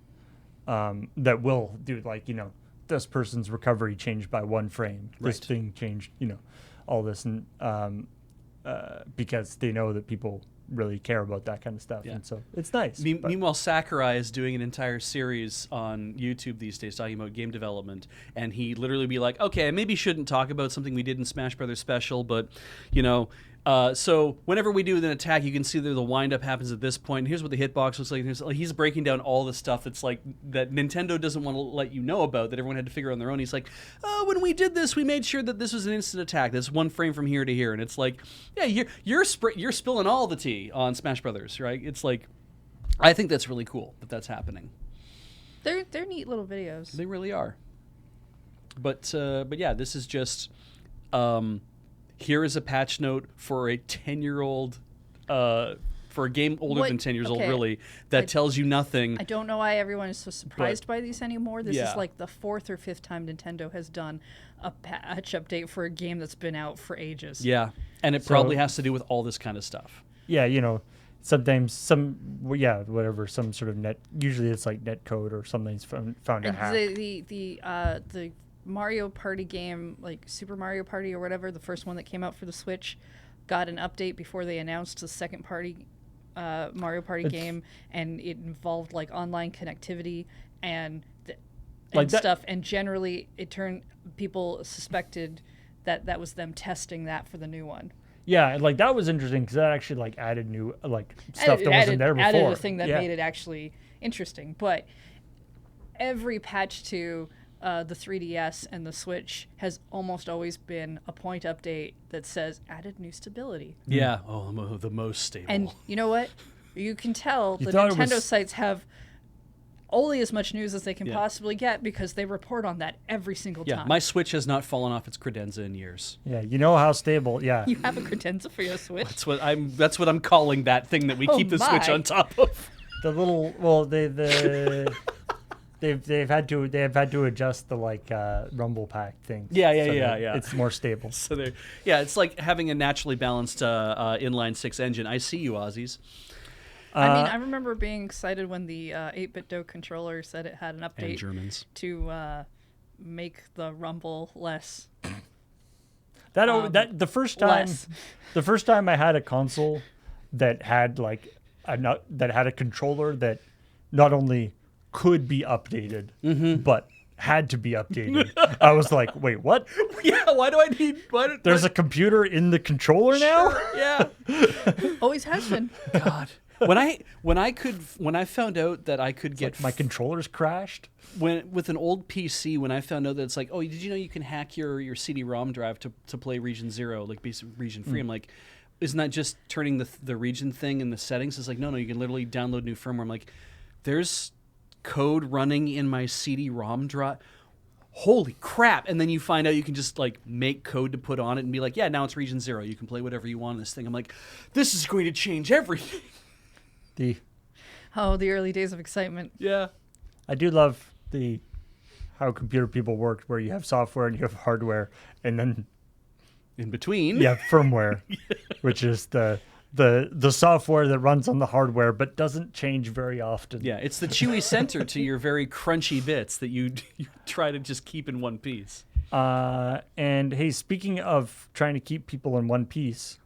that will do like this person's recovery changed by 1 frame, this Right. thing changed, all this, and because they know that people really care about that kind of stuff, Yeah. and so it's nice. but- Meanwhile, Sakurai is doing an entire series on YouTube these days talking about game development, and he literally be like, "Okay, I maybe shouldn't talk about something we did in Smash Brothers Special, but so whenever we do an attack, you can see that the wind-up happens at this point. And here's what the hitbox looks like. He's breaking down all the stuff that's like that Nintendo doesn't want to let you know about, that everyone had to figure out on their own. He's like, when we did this, we made sure that this was an instant attack. That's 1 frame from here to here, and it's like, yeah, you're spilling all the tea on Smash Brothers, right? It's like, I think that's really cool that's happening. They're neat little videos. They really are. But yeah, this is just. Here is a patch note for a 10-year-old, for a game older than 10 years old, really, that tells you nothing. I don't know why everyone is so surprised by these anymore. This Yeah. is like the 4th or 5th time Nintendo has done a patch update for a game that's been out for ages. Yeah, and it probably has to do with all this kind of stuff. Yeah, sometimes whatever, some sort of net. Usually it's like net code or something's found a And hack. the Mario Party game, like Super Mario Party or whatever, the first one that came out for the Switch, got an update before they announced the second party Mario Party game, and it involved like online connectivity and stuff. And generally, people suspected that was them testing that for the new one. Yeah, like that was interesting because that actually like added new stuff that wasn't there before. Added a thing that made it actually interesting. But every patch to the 3DS and the Switch has almost always been a point update that says added new stability. Yeah, the most stable. And you know what? You can tell the thought it Nintendo was- sites have only as much news as they can Yeah. possibly get because they report on that every single yeah, time. my Switch has not fallen off its credenza in years. Yeah, you know how stable. Yeah, You have a credenza for your Switch? That's what I'm calling that thing that we Oh keep the Switch my. on top of. the little they've had to adjust the rumble pack thing. Yeah, so yeah, that yeah. It's more stable. So it's like having a naturally balanced inline 6 engine. I see you, Aussies. I remember being excited when the 8-bit Do controller said it had an And update Germans. to make the rumble less. That the first time I had a console that had that had a controller that not only could be updated but had to be updated. I was like, wait, what? Yeah, why do I need? There's a computer in the controller now? Yeah. Always has been. God. When I found out that I could get My controller's crashed. with an old PC, when I found out that it's like, oh, did you know you can hack your CD-ROM drive to play Region 0, like basic region free? I'm like, isn't that just turning the region thing in the settings? It's like, no, you can literally download new firmware. I'm like, there's code running in my CD-ROM drive. Holy crap. And then you find out you can just like make code to put on it and be like, yeah, now it's Region 0. You can play whatever you want on this thing. I'm like, this is going to change everything. The The early days of excitement. Yeah. I do love how computer people work, where you have software and you have hardware, and then In between. you have firmware, which is the software that runs on the hardware but doesn't change very often. Yeah, it's the chewy center to your very crunchy bits that you try to just keep in one piece. And hey, speaking of trying to keep people in one piece,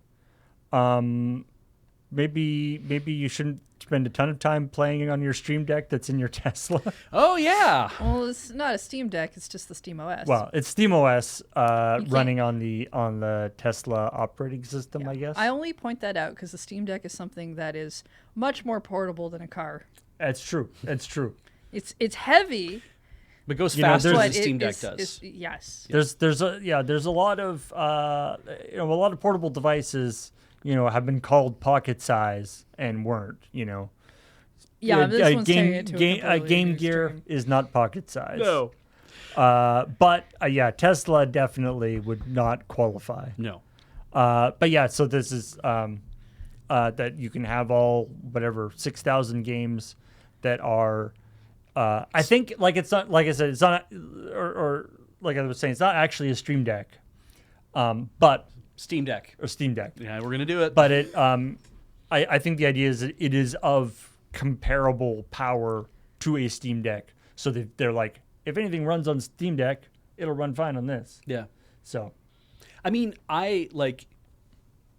maybe you shouldn't spend a ton of time playing on your Stream Deck that's in your Tesla. Oh, yeah. Well, it's not a Steam Deck. It's just the Steam OS. Well, it's SteamOS running on the Tesla operating system, I guess. I only point that out because the Steam Deck is something that is much more portable than a car. It's true. It's true. It's heavy. But goes You know, faster than but the Steam Deck is- does. yes. There's a lot of a lot of portable devices have been called pocket size and weren't. Yeah, this one's taking it to a completely Game new Gear extreme. is not pocket size. No. But Tesla definitely would not qualify. No. But yeah, so this is that you can have all 6,000 games that are. I think it's not, like I said, it's not, or like I was saying, it's not actually a Stream Deck, but Steam Deck. a Steam Deck. Yeah, we're going to do it. But I think the idea is that it is of comparable power to a Steam Deck. So they're like, if anything runs on Steam Deck, it'll run fine on this. Yeah. So, I mean, I like,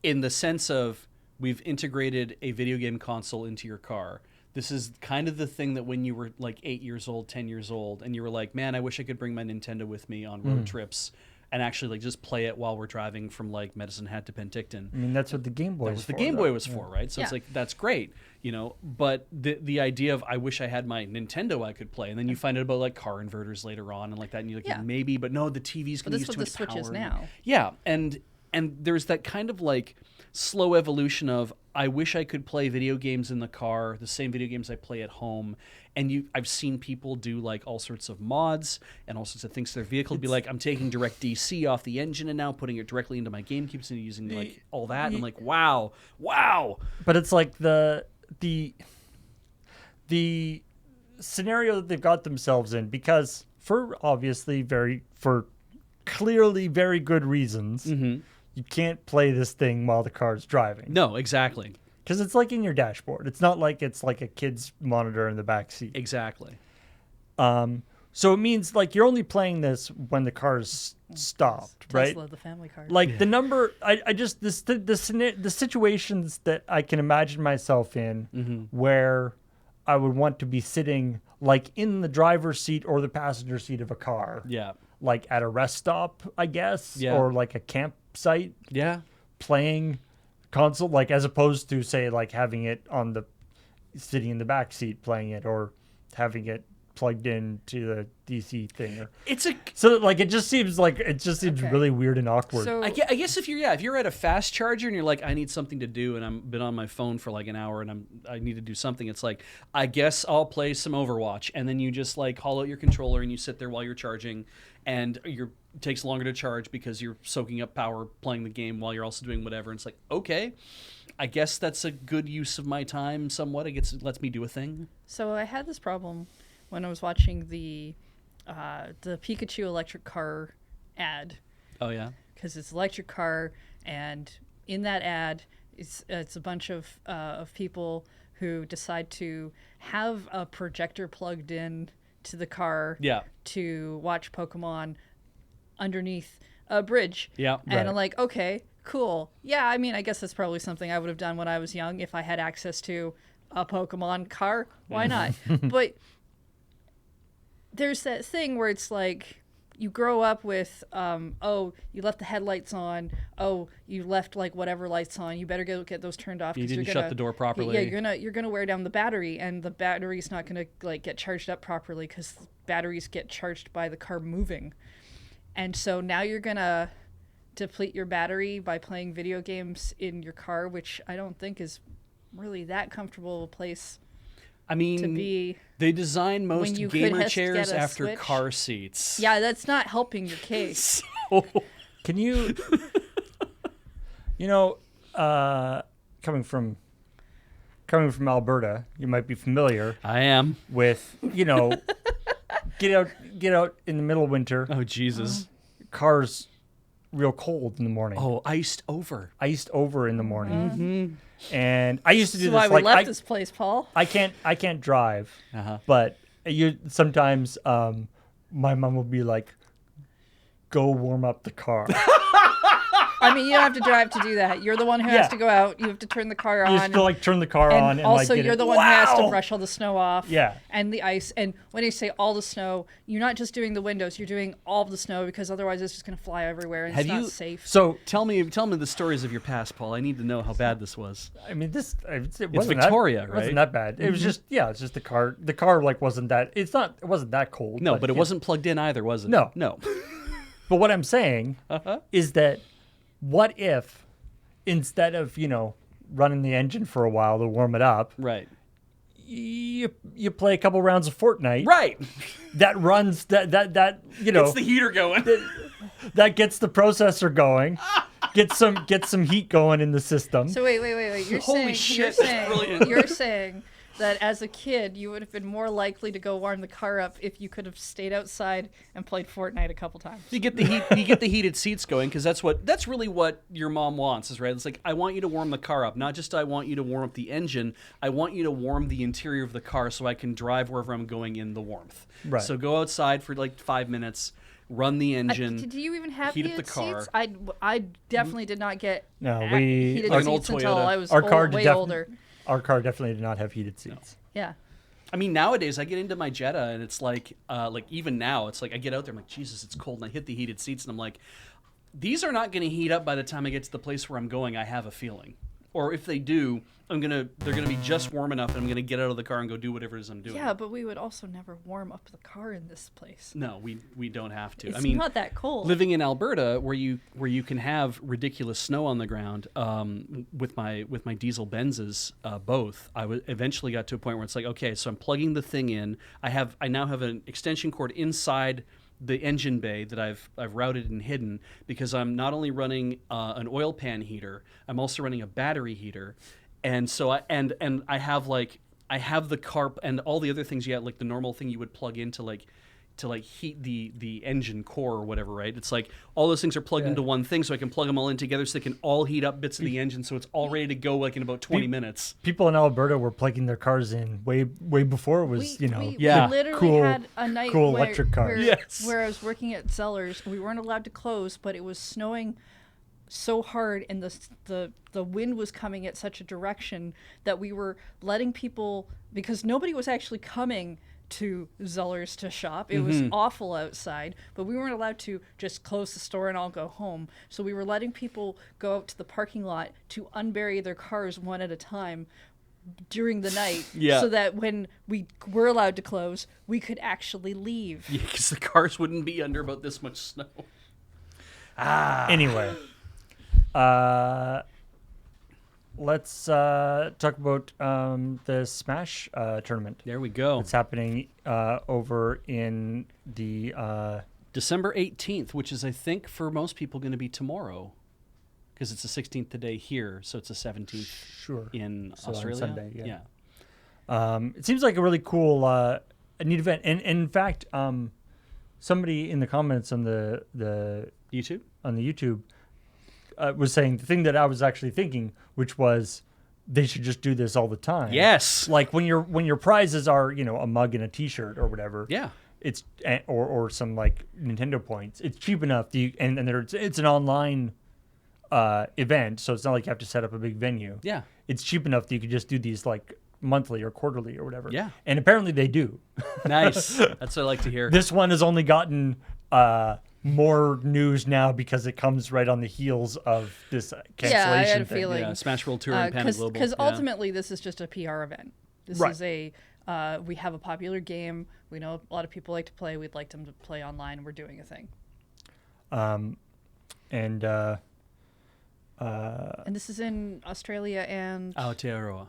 in the sense of we've integrated a video game console into your car. This is kind of the thing that when you were like 8 years old, 10 years old, and you were like, man, I wish I could bring my Nintendo with me on road trips and actually like just play it while we're driving from like Medicine Hat to Penticton. I mean, that's what the Game Boy was for. The Game Boy was for, right? So it's like, that's great, you know, but the idea of I wish I had my Nintendo I could play, and then you find out about like car inverters later on and like that, and you're like, maybe, but no, the TV's going to use too much power. But this is what the Switch is now. Yeah, and there's that kind of like slow evolution of I wish I could play video games in the car, the same video games I play at home. And I've seen people do like all sorts of mods and all sorts of things to their vehicle. Be like, I'm taking direct DC off the engine and now putting it directly into my GameCube and using like all that. And I'm like, wow. But it's like the scenario that they've got themselves in, because for clearly very good reasons, you can't play this thing while the car's driving. No, exactly. Because it's like in your dashboard. It's not like it's like a kid's monitor in the back seat. Exactly. So it means like you're only playing this when the car's stopped, right? Tesla, the family car. Like the number, I just the situations that I can imagine myself in where I would want to be sitting like in the driver's seat or the passenger seat of a car. Yeah. Like at a rest stop, I guess, Yeah. or like a campsite. Yeah. Playing console, like as opposed to say like having it on the sitting in the back seat playing it, or having it plugged into the DC thing. So like it just seems really weird and awkward. So I guess if you're at a fast charger and you're like, I need something to do, and I've been on my phone for like an hour and I need to do something, it's like, I guess I'll play some Overwatch, and then you just like haul out your controller and you sit there while you're charging, and it takes longer to charge because you're soaking up power playing the game while you're also doing whatever. And it's like, okay, I guess that's a good use of my time somewhat. I guess it lets me do a thing. So I had this problem when I was watching the Pikachu electric car ad. Oh yeah, because it's electric car, and in that ad, it's a bunch of people who decide to have a projector plugged in to the car to watch Pokemon underneath a bridge. Yeah, and I'm like, okay, cool. Yeah, I mean, I guess that's probably something I would have done when I was young if I had access to a Pokemon car. Why not? But there's that thing where it's like you grow up with, oh, you left the headlights on. Oh, you left like whatever lights on. You better get those turned off. You didn't shut the door properly. Yeah, you're gonna wear down the battery, and the battery's not gonna like get charged up properly because batteries get charged by the car moving. And so now you're gonna deplete your battery by playing video games in your car, which I don't think is really that comfortable a place. I mean, to be they design most gamer chairs after Switch. car seats. Yeah, that's not helping your case. Can you, coming from Alberta, you might be familiar. I am with, get out in the middle of winter. Oh Jesus! Cars real cold in the morning. Oh, iced over in the morning. Mm-hmm. And I used to do this. Why we left this place, Paul? I can't drive, but sometimes my mom will be like, "Go warm up the car." I mean, you don't have to drive to do that. You're the one who has to go out. You have to turn the car on. You have to like turn the car on, and also like, you're the one who has to brush all the snow off. Yeah. And the ice. And when you say all the snow, you're not just doing the windows. You're doing all of the snow, because otherwise it's just going to fly everywhere, and it's not safe. So tell me the stories of your past, Paul. I need to know how bad this was. I mean, it's Victoria, right? It wasn't that bad. It was just it's just the car. The car like wasn't that. It wasn't that cold. No, but it wasn't plugged in either, was it? No. But what I'm saying is that, what if instead of running the engine for a while to warm it up, right, you play a couple rounds of Fortnite, right, that runs that gets the heater going, that gets the processor going, get some heat going in the system. So wait. Holy shit, You're saying that as a kid you would have been more likely to go warm the car up if you could have stayed outside and played Fortnite a couple times. You get the heat. You get the heated seats going because that's really what your mom wants, is right. It's like, I want you to warm the car up, not just I want you to warm up the engine. I want you to warm the interior of the car so I can drive wherever I'm going in the warmth. Right. So go outside for like 5 minutes, run the engine. Did you even have heat up heated the car. seats? I definitely did not get heated Like an old seats until Toyota. I was Our car way def- older. Our car definitely did not have heated seats. Yeah. I mean, nowadays I get into my Jetta and it's like even now it's like I get out there, I'm like, Jesus, it's cold, and I hit the heated seats and I'm like, these are not going to heat up by the time I get to the place where I'm going. I have a feeling, or if they do, they're gonna be just warm enough, and I'm gonna get out of the car and go do whatever it is I'm doing. Yeah, but we would also never warm up the car in this place. No, we don't have to. It's I mean, not that cold. living in Alberta, where you can have ridiculous snow on the ground, with my diesel Benzes, both, eventually got to a point where it's like, okay, so I'm plugging the thing in. I now have an extension cord inside the engine bay that I've routed and hidden, because I'm not only running an oil pan heater, I'm also running a battery heater, and so I have the carb and all the other things, like the normal thing you would plug in to heat the engine core or whatever, right? It's like all those things are plugged into one thing, so I can plug them all in together so they can all heat up bits of the engine, so it's all ready to go like in about 20 minutes. People in Alberta were plugging their cars in way before it was, we Yeah. literally cool- had a night cool where, electric cars. where I was working at Zellers. We weren't allowed to close, but it was snowing so hard, and the wind was coming at such a direction that we were letting people, because nobody was actually coming to Zellers to shop. It was awful outside, but we weren't allowed to just close the store and all go home. So we were letting people go out to the parking lot to unbury their cars one at a time during the night, so that when we were allowed to close, we could actually leave. Yeah, because the cars wouldn't be under about this much snow. Anyway, let's talk about the Smash tournament. There we go. It's happening over in the December 18th, which is, I think, for most people going to be tomorrow, because it's the 16th today here, so it's the 17th in So on Australia. Sunday, yeah. Yeah. It seems like a really cool, a neat event. And in fact, somebody in the comments on the YouTube? on the YouTube was saying the thing that I was actually thinking, which was they should just do this all the time. Yes. Like when your prizes are, a mug and a T-shirt or whatever. Yeah. It's or some like Nintendo points. It's cheap enough. And it's an online event, so it's not like you have to set up a big venue. Yeah. It's cheap enough that you could just do these like monthly or quarterly or whatever. Yeah. And apparently they do. Nice. That's what I like to hear. This one has only gotten more news now because it comes right on the heels of this cancellation I had a thing. feeling. Yeah, Smash World Tour and Panic Global. Because Yeah. ultimately this is just a PR event. This Right. is we have a popular game. We know a lot of people like to play. We'd like them to play online. We're doing a thing. And And this is in Australia and Aotearoa.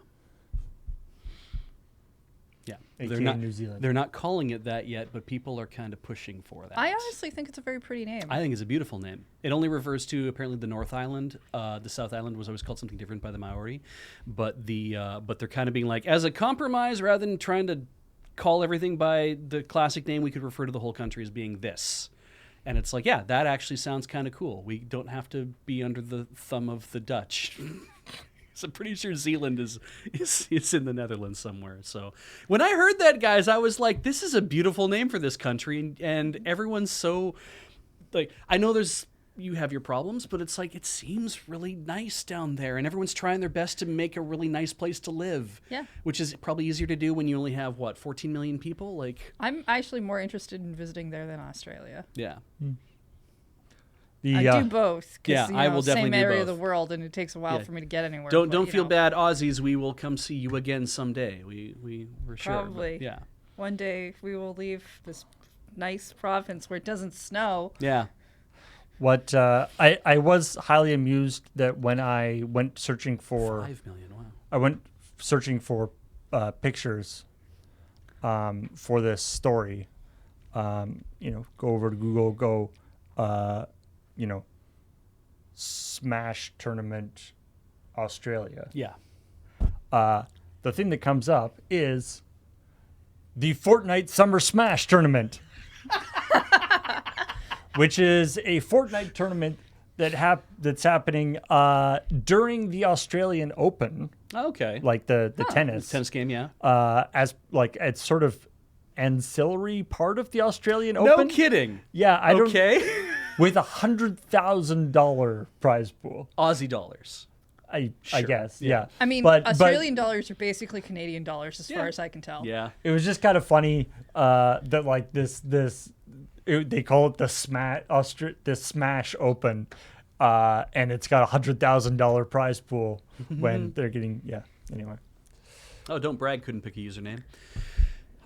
Yeah. AKA New Zealand. They're not calling it that yet, but people are kind of pushing for that. I honestly think it's a very pretty name. I think it's a beautiful name. It only refers to apparently the North Island. The South Island was always called something different by the Maori, but they're kind of being like, as a compromise, rather than trying to call everything by the classic name, we could refer to the whole country as being this. And it's like, yeah, that actually sounds kind of cool. We don't have to be under the thumb of the Dutch. So I'm pretty sure Zealand is in the Netherlands somewhere. So when I heard that, guys, I was like, this is a beautiful name for this country. And everyone's so, like, I know you have your problems, but it's like, it seems really nice down there. And everyone's trying their best to make a really nice place to live. Yeah. Which is probably easier to do when you only have, 14 million people? Like, I'm actually more interested in visiting there than Australia. yeah. I do both. Yeah, I will definitely same do area both. of the world, and it takes a while Yeah. for me to get anywhere. Don't but, feel bad, Aussies. We will come see you again someday. We're sure. but Probably. yeah. One day we will leave this nice province where it doesn't snow. Yeah. What I was highly amused that when I went searching for 5 million. Wow. I went searching for pictures for this story. Go over to Google, Smash Tournament Australia. Yeah. The the thing that comes up is the Fortnite Summer Smash Tournament, which is a Fortnite tournament that's happening during the Australian Open, Okay. like the tennis Game, yeah. as like it's sort of ancillary part of the Australian No Open. kidding. Yeah, I don't. Okay. With $100,000 prize pool, Aussie dollars. I Sure, guess. yeah. Yeah. I mean, but Australian dollars are basically Canadian dollars, as Yeah. far as I can tell. Yeah. it was just kind of funny that like they call it the Smash Open, and it's got $100,000 prize pool when they're getting Anyway, Oh, don't brag. Couldn't pick a username.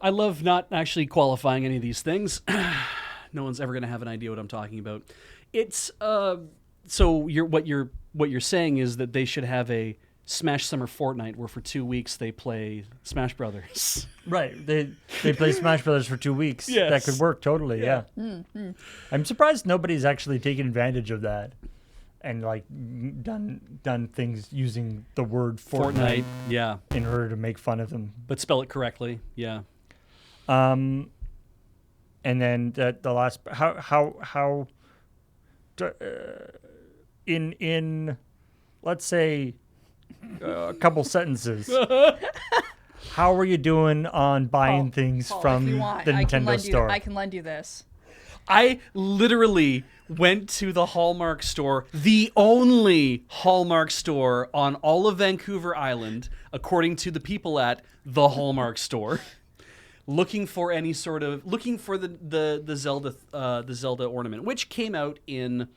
I love not actually qualifying any of these things. No one's ever going to have an idea what I'm talking about. It's so what you're saying is that they should have a Smash Summer Fortnite where for 2 weeks they play Smash Brothers. right? They play Smash Brothers for 2 weeks. Yes. That could work totally. Yeah. I'm surprised nobody's actually taken advantage of that and like done things using the word Fortnite Yeah, in order to make fun of them. but spell it correctly. Yeah. And then the last how in let's say a couple sentences. How are you doing on buying things Paul, from if you want, the I can Nintendo lend store? I can lend you this. I literally went to the Hallmark store, the only Hallmark store on all of Vancouver Island, according to the people at the Hallmark store, looking for the Zelda ornament, which came out in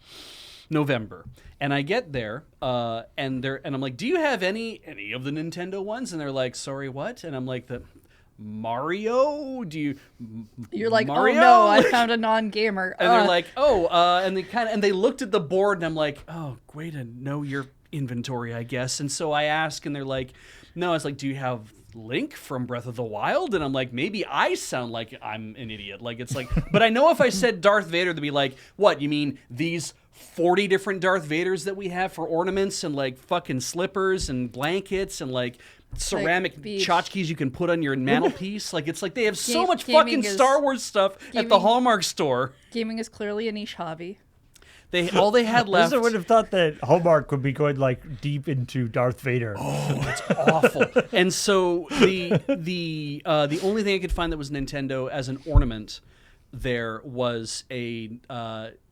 November. And I get there, and I'm like, "Do you have any of the Nintendo ones?" And they're like, "Sorry, what?" And I'm like, "The Mario? Do you?" You're like, Mario? oh no, I found a non-gamer. And they're like, "Oh," and they looked at the board, and I'm like, "Oh, way to know your inventory, I guess." And so I ask, and they're like, "No." I was like, "Do you have Link from Breath of the Wild?" And I'm like, maybe I sound like I'm an idiot. Like it's like, but I know if I said Darth Vader, they'd be like, "What? You mean these 40 different Darth Vaders that we have for ornaments and like fucking slippers and blankets and like ceramic beach. tchotchkes you can put on your mantelpiece?" Like it's like they have so much Gaming fucking is- Star Wars stuff at the gaming- Hallmark store. Gaming is clearly a niche hobby. All they had left. I would have thought that Hallmark would be going like deep into Darth Vader. Awful. And so the only thing I could find that was Nintendo as an ornament there was a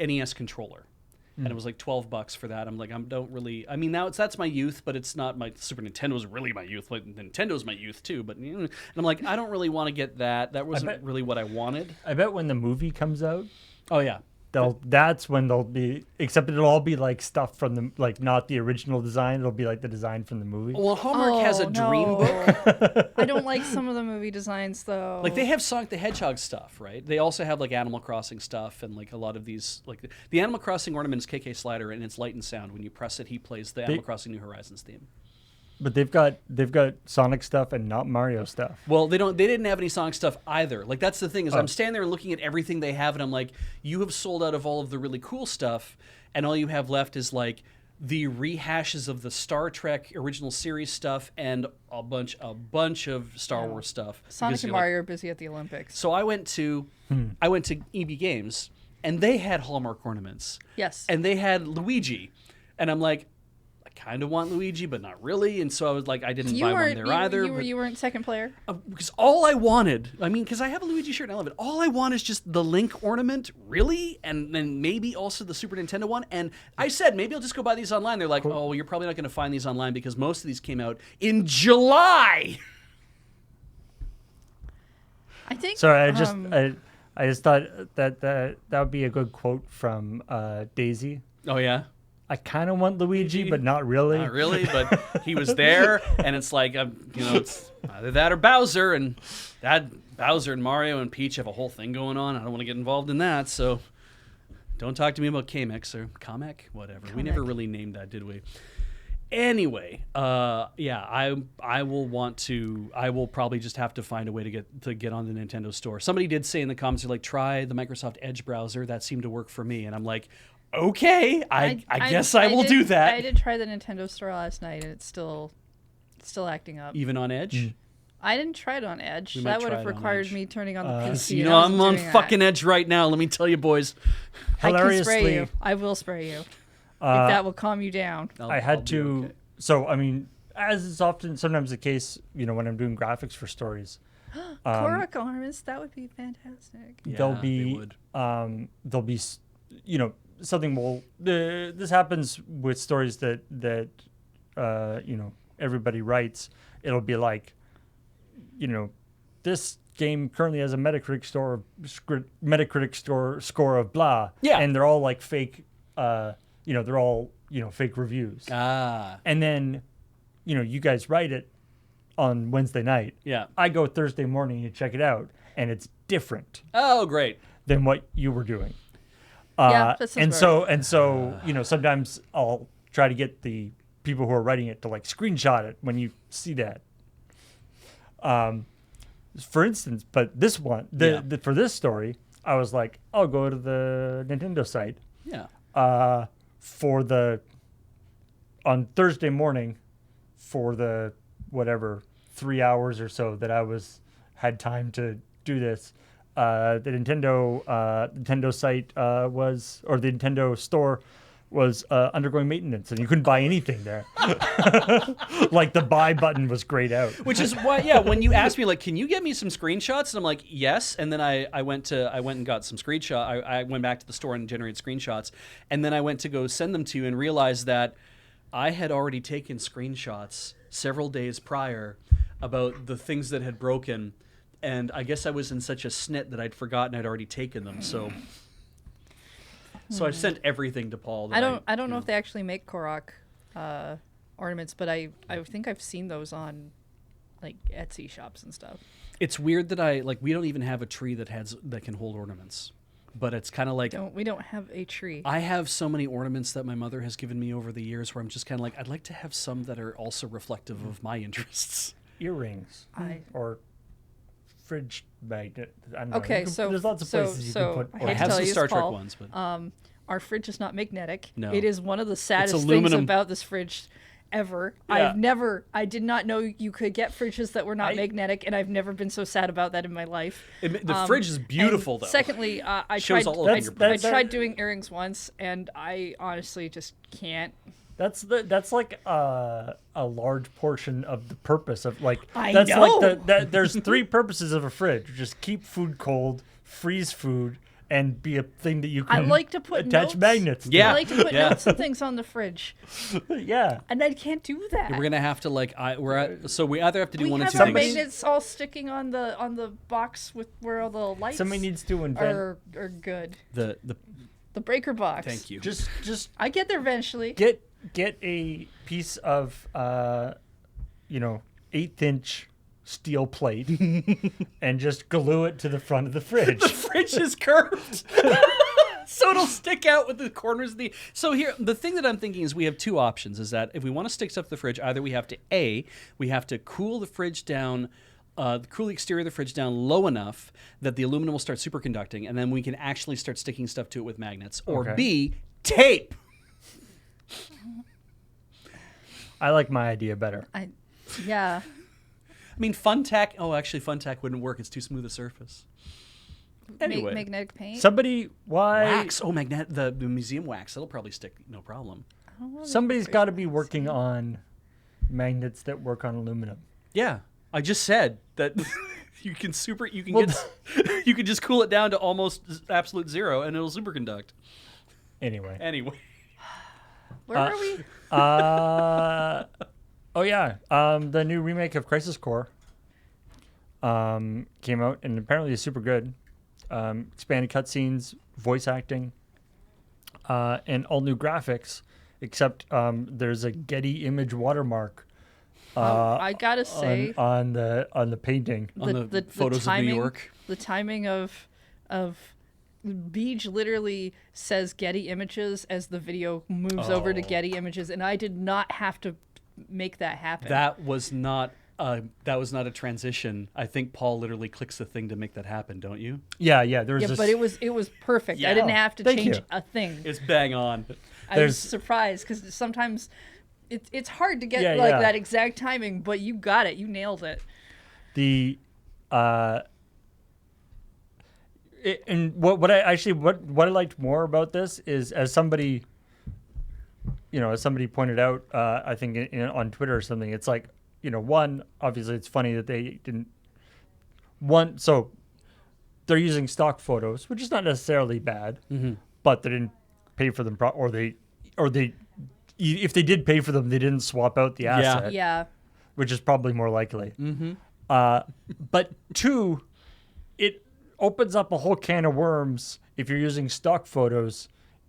NES controller. And it was like $12 for that. I'm like, I mean, now that's my youth, but it's not my Super Nintendo was really my youth. Like Nintendo's my youth too, but and I'm like, I don't really want to get that. That wasn't really what I wanted. I bet when the movie comes out, Oh yeah. that's when they'll be, except it'll all be like stuff from the, like not the original design. It'll be like the design from the movie. Well, Hallmark has a dream no. book. I don't like some of the movie designs though. Like they have Sonic the Hedgehog stuff, right? They also have like Animal Crossing stuff and like a lot of these, like the Animal Crossing ornament is KK Slider and it's Light and Sound. When you press it, he plays the Animal Crossing New Horizons theme. But they've got Sonic stuff and not Mario stuff. Well, they didn't have any Sonic stuff either. Like that's the thing is I'm standing there looking at everything they have and I'm like, you have sold out of all of the really cool stuff and all you have left is like the rehashes of the Star Trek original series stuff and a bunch of Star Wars stuff. Sonic Because and you're like- Mario are busy at the Olympics. So I went to EB Games and they had Hallmark ornaments. Yes. And they had Luigi. And I'm like, I kind of want Luigi, but not really. And so I was like, I didn't buy one there either. You weren't second player. Because all I wanted, I mean, because I have a Luigi shirt and I love it. All I want is just the Link ornament, really? And then maybe also the Super Nintendo one. And I said, maybe I'll just go buy these online. They're like, oh, well, you're probably not going to find these online because most of these came out in July. I think. Sorry, I just thought that would be a good quote from Daisy. Oh, yeah? I kind of want Luigi, but not really. Not really, but he was there, and it's like, it's either that or Bowser, and Bowser and Mario and Peach have a whole thing going on. I don't want to get involved in that, so don't talk to me about Kamex or Kamek, whatever. We never really named that, did we? Anyway, I will probably just have to find a way to get on the Nintendo store. Somebody did say in the comments, they're like, try the Microsoft Edge browser. That seemed to work for me, and I'm like, okay, I guess I will do that. I did try the Nintendo store last night, and it's still still acting up. Even on Edge? I didn't try it on Edge. We might That would try have it on required Edge. me turning on the PC. You and know, I wasn't I'm on doing that. fucking Edge right now. Let me tell you, boys. I can spray Hilariously, you. I will spray you. If that will calm you down. I had to. So I mean, as is often sometimes the case, you know, when I'm doing graphics for stories, Korok ornaments, that would be fantastic. Yeah, there'll they would. be you know, something will this happens with stories that you know, everybody writes. It'll be like, you know, this game currently has a Metacritic score of blah. Yeah. And they're all like fake, you know, they're all, you know, fake reviews. Ah, And then, you know, you guys write it on Wednesday night. yeah. I go Thursday morning to check it out, and it's different Oh, great. than what you were doing. Yeah, that sounds And so, you know, sometimes I'll try to get the people who are writing it to like screenshot it when you see that. For instance, but this one, for this story, I was like, I'll go to the Nintendo site. Yeah. On Thursday morning for the whatever 3 hours or so that I had time to do this. The Nintendo site or the Nintendo store was undergoing maintenance, and you couldn't buy anything there. Like the buy button was grayed out. Which is why, yeah, when you asked me, like, can you get me some screenshots? And I'm like, yes. And then I went and got some screenshot. I went back to the store and generated screenshots. And then I went to go send them to you and realized that I had already taken screenshots several days prior about the things that had broken. And I guess I was in such a snit that I'd forgotten I'd already taken them. So I sent everything to Paul. That I don't know if they actually make Korok ornaments, but I think I've seen those on like Etsy shops and stuff. It's weird that we don't even have a tree that can hold ornaments. But it's kind of like We don't have a tree. I have so many ornaments that my mother has given me over the years where I'm just kind of like, I'd like to have some that are also reflective of my interests. Earrings or fridge magnet. I don't know. Okay, so there's lots of places you can put. I I hate to have tell some you, Star Trek Paul, ones, but our fridge is not magnetic. No. It is one of the saddest things aluminum. about this fridge ever. Yeah. I did not know you could get fridges that were not magnetic, and I've never been so sad about that in my life. The fridge is beautiful, though. Secondly, I Shows all the I fingerprints. tried doing earrings once, and I honestly just can't. That's like a large portion of the purpose of like. I that's know. like there's three purposes of a fridge: just keep food cold, freeze food, and be a thing that you I can like to put attach notes. magnets. To. Yeah. I like to put notes and things on the fridge, Yeah. and I can't do that. We're gonna have to we either have to do we one of have two our things. magnets all sticking on the box with where all the lights Somebody needs to invent. are good. The The breaker box. thank you. Just I get there eventually. get a piece of 1/8-inch steel plate and just glue it to the front of the fridge. The fridge is curved. So it'll stick out with the corners of the. So here, the thing that I'm thinking is we have two options. Is that if we want to stick stuff to the fridge, either we have to cool the fridge down, cool the exterior of the fridge down low enough that the aluminum will start superconducting, and then we can actually start sticking stuff to it with magnets. Or Okay. B, tape. I like my idea better. Yeah. I mean, Funtac. Oh, actually, Funtac wouldn't work. It's too smooth a surface. Anyway. Magnetic paint. Somebody, why? Wax. Oh, the museum wax. That'll probably stick. No problem. Somebody's got to be working on magnets that work on aluminum. Yeah, I just said that you can you can just cool it down to almost absolute zero and it'll superconduct. Anyway. Where are we? Oh yeah. The new remake of Crisis Core came out and apparently is super good. Expanded cutscenes, voice acting, and all new graphics. Except there's a Getty image watermark. I gotta say, on the painting. On the photos of New York. The timing of Beej literally says Getty Images as the video moves over to Getty Images, and I did not have to make that happen. That was not a transition. I think Paul literally clicks the thing to make that happen, don't you? Yeah. There's but it was perfect. Yeah. I didn't have to Thank change you. a thing. It's bang on. I was surprised because sometimes it's hard to get Yeah, like yeah. that exact timing, but you got it. You nailed it. And what I liked more about this is, as somebody pointed out, I think on Twitter or something, it's like, one, obviously it's funny that they didn't so they're using stock photos, which is not necessarily bad, but they didn't pay for them, or they if they did pay for them, they didn't swap out the asset, Yeah. which is probably more likely. But two, it opens up a whole can of worms if you're using stock photos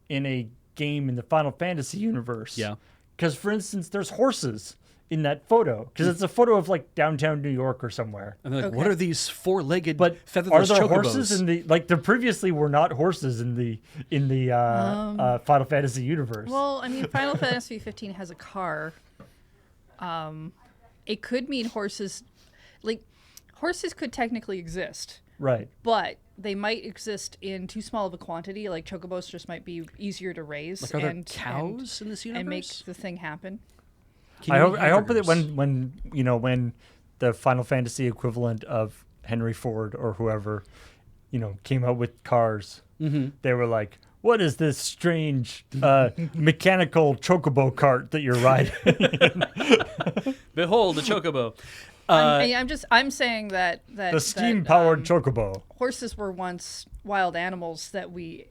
in a game in the Final Fantasy universe. Yeah. Because, for instance, there's horses in that photo, because it's a photo of like downtown New York or somewhere. And they're like, Okay. what are these four-legged But are featherless there chocobos? horses in the there previously were not horses in the Final Fantasy universe? Well, I mean, Final Fantasy 15 has a car. It could mean horses. Like, horses could technically exist, right. but they might exist in too small of a quantity. Like, chocobos just might be easier to raise Like, are there and cows in this universe? and make the thing happen. I hope that when the Final Fantasy equivalent of Henry Ford or whoever, came out with cars, they were like, what is this strange mechanical chocobo cart that you're riding? Behold, the chocobo. I'm saying that The steam-powered chocobo. horses were once wild animals that we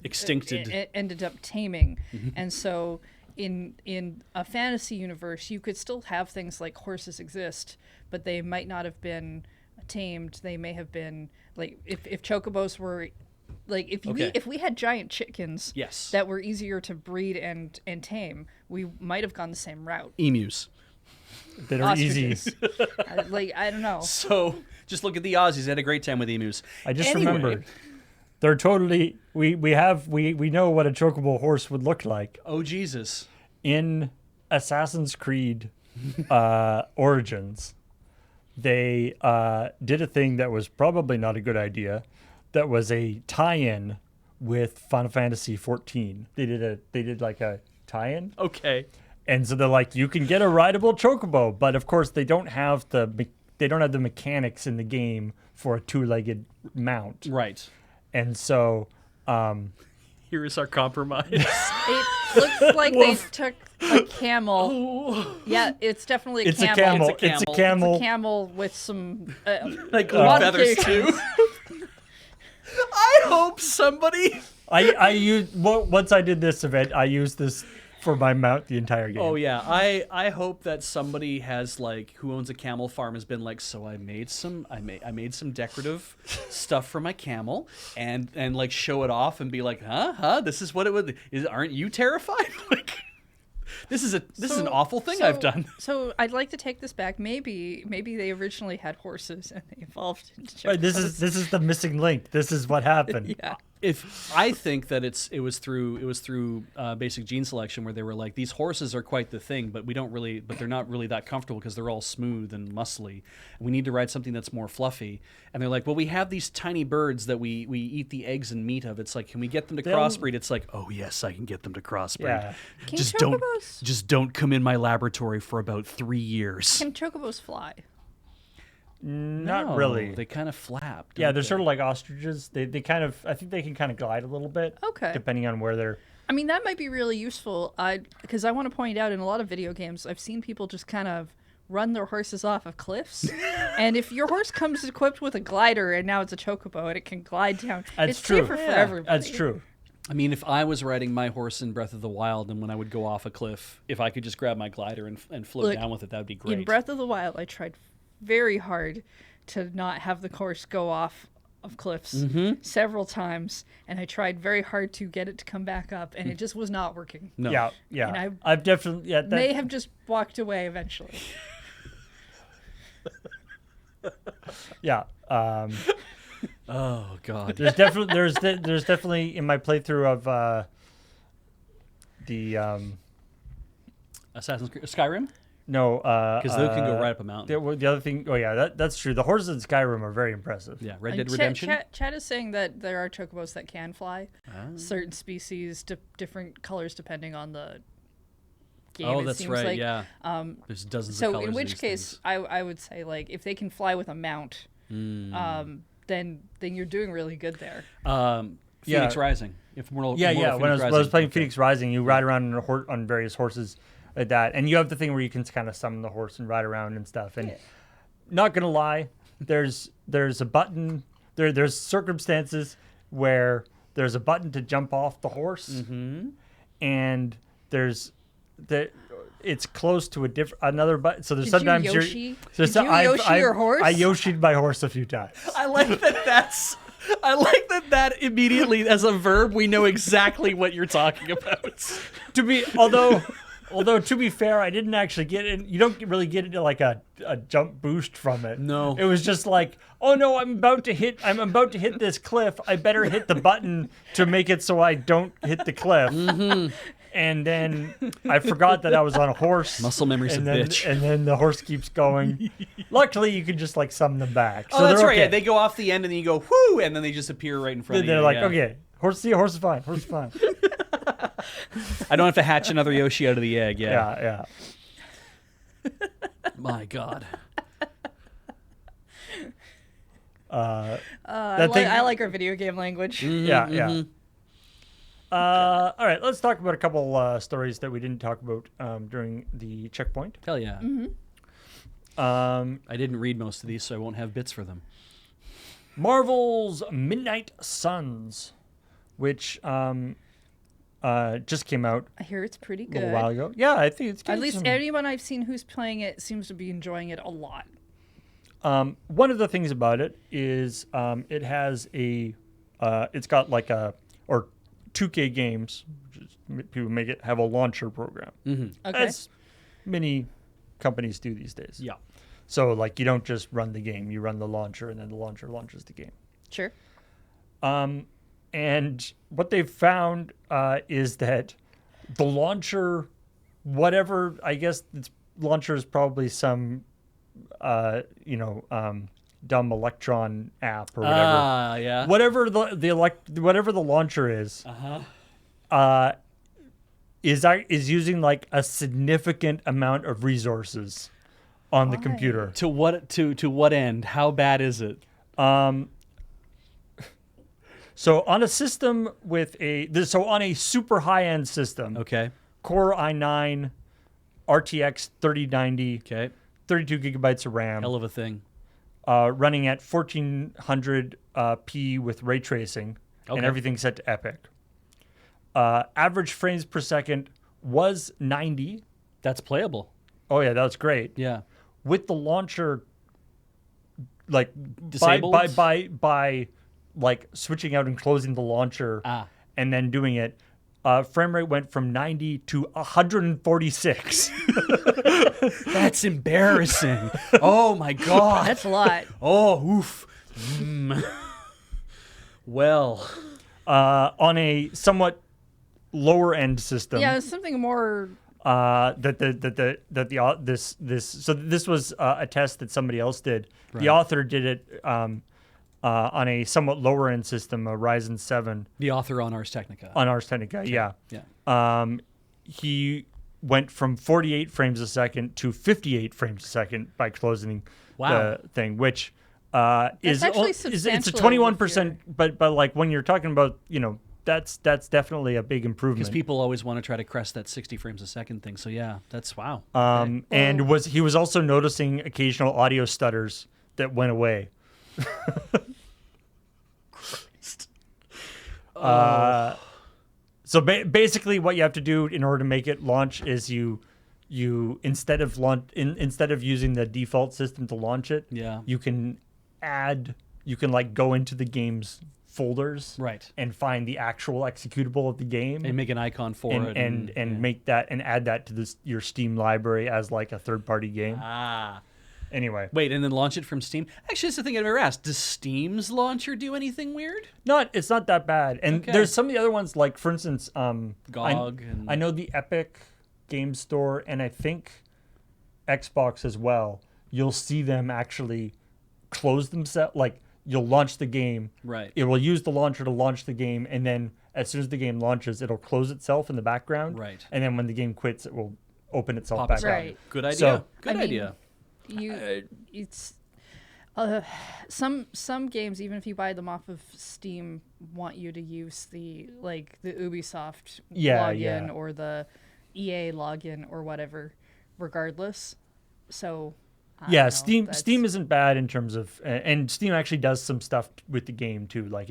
Extincted. ended up taming, and so in a fantasy universe, you could still have things like horses exist, but they might not have been tamed. They may have been like if chocobos were like if we had giant chickens Yes. that were easier to breed and tame, we might have gone the same route. Emus. That are easy. Ostriches. I don't know. So just look at the Aussies. They had a great time with emus. I just Anyway. remembered. They're totally. We know what a chocobo horse would look like Oh, Jesus. in Assassin's Creed Origins. They did a thing that was probably not a good idea. That was a tie-in with Final Fantasy 14. They did like a tie-in, Okay. and so they're like, you can get a rideable chocobo, but of course they don't have the mechanics in the game for a two-legged mount. Right. And so, Here is our compromise. It looks like they took a camel. Yeah, it's definitely a it's camel. a camel. It's a It's a camel. camel. It's a camel with some like glue feathers too. modifications. I hope somebody. I used once I did this event. I used this for my mount the entire game. Oh yeah, I hope that somebody has like who owns a camel farm has been like, so I made some decorative stuff for my camel and like show it off and be like, this is what it would is. Aren't you terrified? Like, this is an awful thing I've done. So I'd like to take this back. Maybe they originally had horses and they evolved into Right, this chocobos. is the missing link. This is what happened. Yeah. If I think that it was through basic gene selection where they were like, these horses are quite the thing, but they're not really that comfortable because they're all smooth and muscly. And we need to ride something that's more fluffy. And they're like, well, we have these tiny birds that we eat the eggs and meat of. It's like, can we get them to crossbreed? It's like, oh yes, I can get them to crossbreed. Yeah. Can Just chocobos don't come in my laboratory for about 3 years. can chocobos fly? Not No, really. They kind of flap. Yeah, don't they're they? sort of like ostriches. They kind of, I think they can kind of glide a little bit. Okay. Depending on where they're. I mean, that might be really useful because I want to point out in a lot of video games, I've seen people just kind of run their horses off of cliffs. And if your horse comes equipped with a glider and now it's a chocobo and it can glide down, That's it's true. safer for Yeah, everybody. That's true. I mean, if I was riding my horse in Breath of the Wild and when I would go off a cliff, if I could just grab my glider and float Look, down with it, that would be great. In Breath of the Wild, I tried very hard to not have the horse go off of cliffs several times, and I tried very hard to get it to come back up, and it just was not working. No. Yeah, And yeah. I've definitely May have just walked away eventually. yeah. Oh God. There's definitely in my playthrough of the Assassin's Creed Skyrim? no Because those can go right up a mountain. the other thing. Oh yeah, that's true. The horses in Skyrim are very impressive. Yeah, Red And Dead Redemption. Chat is saying that there are chocobos that can fly. Ah. Certain species, different colors depending on the game. Oh, it that's seems right. like. Yeah. There's dozens of So colors in of which these case, things. I would say like if they can fly with a mount, then you're doing really good there. Phoenix Yeah. Rising. If Mortal, Yeah, Immortal yeah. When I Phoenix was playing okay. Phoenix Rising, you ride around on various horses like that, and you have the thing where you can kind of summon the horse and ride around and stuff. And not gonna lie, there's a button. There's circumstances where there's a button to jump off the horse, and it's close to another button. So there's Did sometimes you Yoshi? you're. Did you Yoshi your horse? I Yoshi'd my horse a few times. I like that. I like that immediately as a verb. We know exactly what you're talking about. Although to be fair, I didn't actually get it. You don't really get into like a jump boost from it. No. It was just like, oh no, I'm about to hit this cliff. I better hit the button to make it so I don't hit the cliff. And then I forgot that I was on a horse. Muscle memory's a bitch. And then the horse keeps going. Luckily, you can just like summon them back. Oh, So that's they're right. okay. Yeah, they go off the end and then you go whoo, and then they just appear right in front They're of you. like, yeah. okay, horse is fine. Horse is fine. I don't have to hatch another Yoshi out of the egg. Yeah. Yeah. My God. I like our video game language. Yeah. All right, let's talk about a couple stories that we didn't talk about during the checkpoint. Hell yeah. I didn't read most of these, so I won't have bits for them. Marvel's Midnight Suns, which just came out I hear it's pretty a good. little while ago. Yeah, I think it's At getting least some- anyone I've seen who's playing it seems to be enjoying it a lot. One of the things about it is it has it's got like 2K games, which is, people make it have a launcher program, Okay. as many companies do these days. Yeah. So like you don't just run the game, you run the launcher, and then the launcher launches the game. Sure. And what they've found is that the launcher, whatever, I guess its launcher is probably some, dumb Electron app or whatever. Yeah. Whatever whatever the launcher is, is using like a significant amount of resources on the Why? computer. To what end? How bad is it? So on a system on a super high end system, Okay. Core i9, RTX 3090, Okay. 32 gigabytes of RAM, Hell of a thing. running at 1400p with ray tracing, and Okay. everything set to epic. Average frames per second was 90. That's playable. Oh yeah, that's great. Yeah. With the launcher, like Disabled? by like switching out and closing the launcher, and then doing it, frame rate went from 90 to 146. That's embarrassing. Oh my God. That's a lot. Oh, oof. Well, On a somewhat lower end system. Yeah, it's something more. This was a test that somebody else did. Right. The author did it on a somewhat lower end system, a Ryzen 7 the author on Ars Technica. on Ars Technica. Yeah. Yeah. He went from 48 frames a second to 58 frames a second by closing Wow. the thing, which is actually it's a substantial 21%. But like when you're talking about, that's definitely a big improvement. Because people always want to try to crest that 60 frames a second thing. So yeah, that's wow. And he was also noticing occasional audio stutters that went away. So basically, what you have to do in order to make it launch is you instead of using the default system to launch it, Yeah. you can like go into the game's folders, Right. and find the actual executable of the game, And make an icon for it. and make that and add that to your Steam library as like a third-party game. Anyway, Wait, and then launch it from Steam? Actually, that's the thing I've never asked. Does Steam's launcher do anything weird? it's not that bad. And Okay. there's some of the other ones, like for instance, GOG and I know the Epic Game Store, and I think Xbox as well. You'll see them actually close themselves. Like you'll launch the game, Right. it will use the launcher to launch the game, and then as soon as the game launches, it'll close itself in the background, Right. And then when the game quits, it will open itself Pop back us up. out. Right. Good idea. So- Good I mean, idea. It's some games, even if you buy them off of Steam, want you to use the Ubisoft login or the EA login or whatever, regardless. So I don't know, Steam isn't bad in terms of, and Steam actually does some stuff with the game too. Like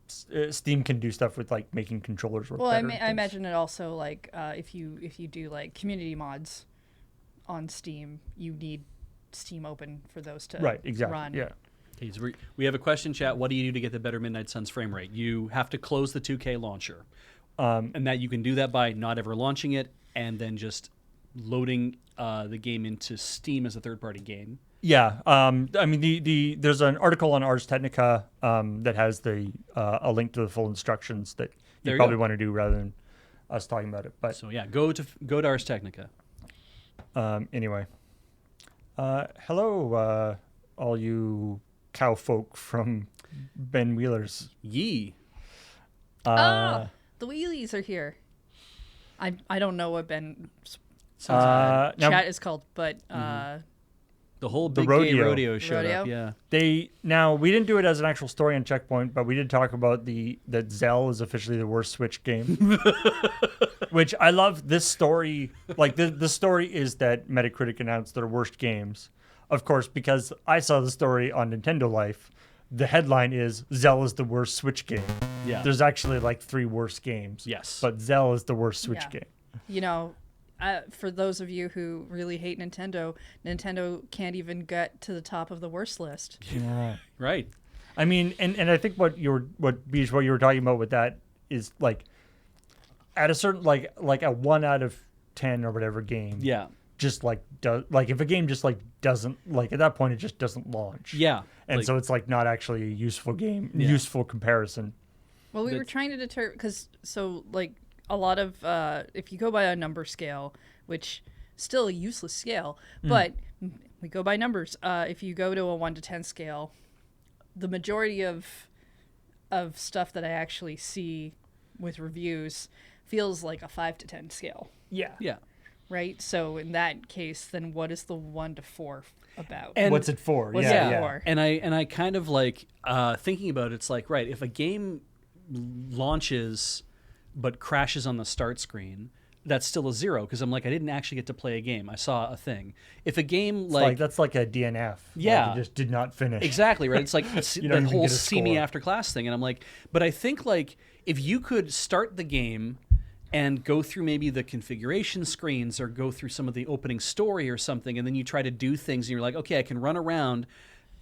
Steam can do stuff with like making controllers work Well, better. I imagine it also if you do like community mods on Steam, you need Steam open for those to run. Yeah. Okay, so we have a question, chat. What do you do to get the better Midnight Suns frame rate? You have to close the 2K launcher. And that you can do that by not ever launching it and then just loading the game into Steam as a third-party game. Yeah. I mean, there's an article on Ars Technica that has a link to the full instructions that you probably want to do rather than us talking about it. But so yeah, go to Ars Technica. Anyway, hello, all you cow folk from Ben Wheeler's. Yee. The wheelies are here. I don't know what Ben's chat is called, but The whole big rodeo. gay rodeo showed up. Yeah. We didn't do it as an actual story on ChillPoint, but we did talk about that Zell is officially the worst Switch game. Which I love this story. Like the story is that Metacritic announced their worst games. Of course, because I saw the story on Nintendo Life, the headline is Zell is the worst Switch game. Yeah. There's actually like 3 worst games. Yes. But Zell is the worst Switch game. You know, for those of you who really hate Nintendo can't even get to the top of the worst list. Yeah. Right. I mean, and I think what you were talking about with that is like at a certain like a 1 out of 10 or whatever game. Yeah. Just if a game just doesn't at that point it just doesn't launch. Yeah. And so it's not actually a useful game, useful comparison. Well, we were trying to deter a lot of if you go by a number scale, which still a useless scale, but we go by numbers. If you go to a 1 to 10 scale, the majority of stuff that I actually see with reviews feels like a 5 to 10 scale. Yeah. Yeah. Right. So in that case, then what is the 1 to 4 about? And what's it for? What's it for? And I kind of thinking about it, it's like, right, if a game launches but crashes on the start screen, that's still a 0 because I'm like, I didn't actually get to play a game. I saw a thing. If a game that's like a DNF. Yeah. You just did not finish. Exactly, right? It's like the whole see me score. after class thing. And I'm like, but I think if you could start the game and go through maybe the configuration screens or go through some of the opening story or something, and then you try to do things and you're like, okay, I can run around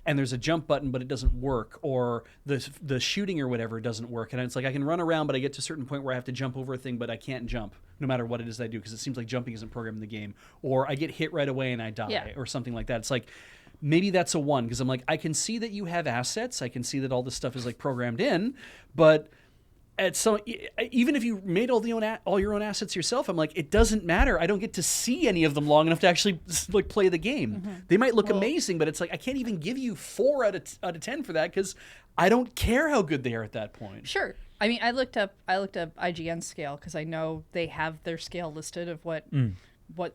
and there's a jump button but it doesn't work, or the shooting or whatever doesn't work, and it's like I can run around but I get to a certain point where I have to jump over a thing but I can't jump no matter what it is that I do because it seems like jumping isn't programmed in the game, or I get hit right away and I die or something like that. It's like maybe that's a 1 because I'm like, I can see that you have assets, I can see that all this stuff is programmed in, but even if you made all your own assets yourself, I'm like, it doesn't matter. I don't get to see any of them long enough to actually play the game. Mm-hmm. They might look amazing, but it's like I can't even give you 4 out of 10 for that because I don't care how good they are at that point. Sure. I mean, I looked up IGN scale because I know they have their scale listed of what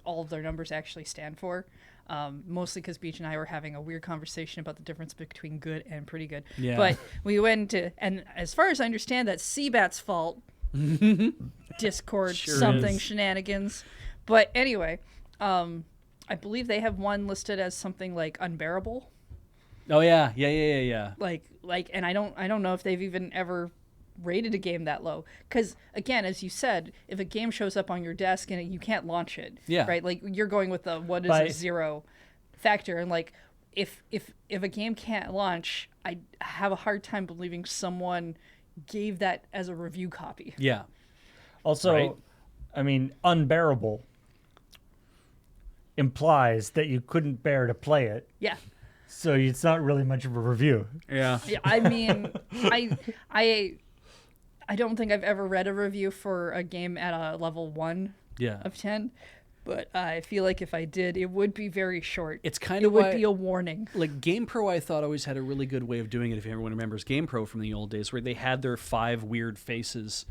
all of their numbers actually stand for. Mostly because Beach and I were having a weird conversation about the difference between good and pretty good. Yeah. But we went to, and as far as I understand, that's CBAT's fault. Discord shenanigans. But anyway, I believe they have one listed as something like unbearable. Oh yeah. And I don't know if they've even ever rated a game that low, because again, as you said, if a game shows up on your desk and you can't launch it, right, like you're going with the what is a 0 factor, and like if a game can't launch, I have a hard time believing someone gave that as a review copy. Also, I mean, unbearable implies that you couldn't bear to play it. So it's not really much of a review. I mean, I don't think I've ever read a review for a game at a level 1 of 10, but I feel like if I did, it would be very short. It's kind of it would be a warning. Like GamePro, I thought always had a really good way of doing it. If everyone remembers GamePro from the old days, where they had their 5 weird faces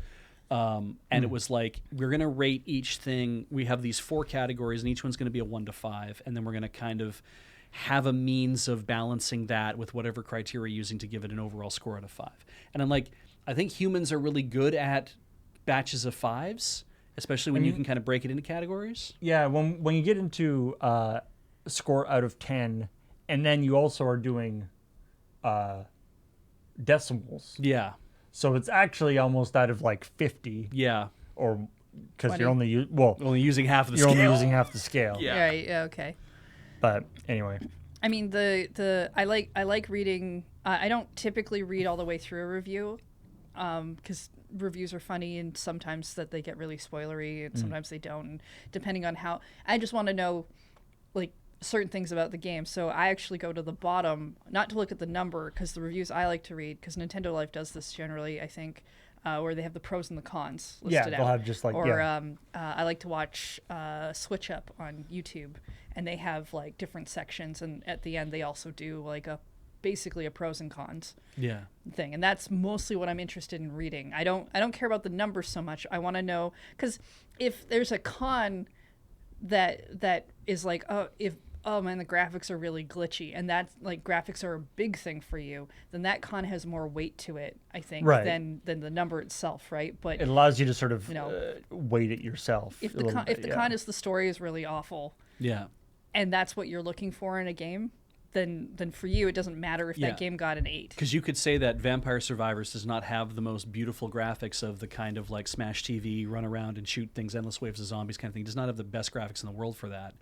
And it was like, we're going to rate each thing. We have these 4 categories, and each one's going to be a 1 to 5. And then we're going to kind of have a means of balancing that with whatever criteria you're using to give it an overall score out of 5. And I'm like, I think humans are really good at batches of 5s, especially when you can kind of break it into categories. Yeah, when you get into score out of 10, and then you also are doing decimals. Yeah. So it's actually almost out of like 50. Yeah. Or because 20. you're only Only using half of the you're scale. only using half the scale. Yeah. Right. Yeah. Okay. But anyway, I mean, I like reading. I don't typically read all the way through a review, because reviews are funny and sometimes that they get really spoilery and sometimes they don't. And depending on how, I just want to know, like, certain things about the game. So I actually go to the bottom, not to look at the number, because the reviews I like to read, because Nintendo Life does this generally, I think, where they have the pros and the cons listed out. they'll have just like or I like to watch Switch Up on YouTube, and they have like different sections, and at the end they also do like basically a pros and cons thing, and that's mostly what I'm interested in reading. I don't care about the numbers so much. I want to know, because if there's a con that is like, oh man, the graphics are really glitchy, and that's like, graphics are a big thing for you, then that con has more weight to it, I think, Right. than the number itself, right? But it allows you to sort of know, weight it yourself. if a the little con, bit, if the yeah. con is the story is really awful, Yeah. and that's what you're looking for in a game, then for you it doesn't matter if that game got an 8. Because you could say that Vampire Survivors does not have the most beautiful graphics of the kind of like Smash TV, run around and shoot things, endless waves of zombies kind of thing. It does not have the best graphics in the world for that.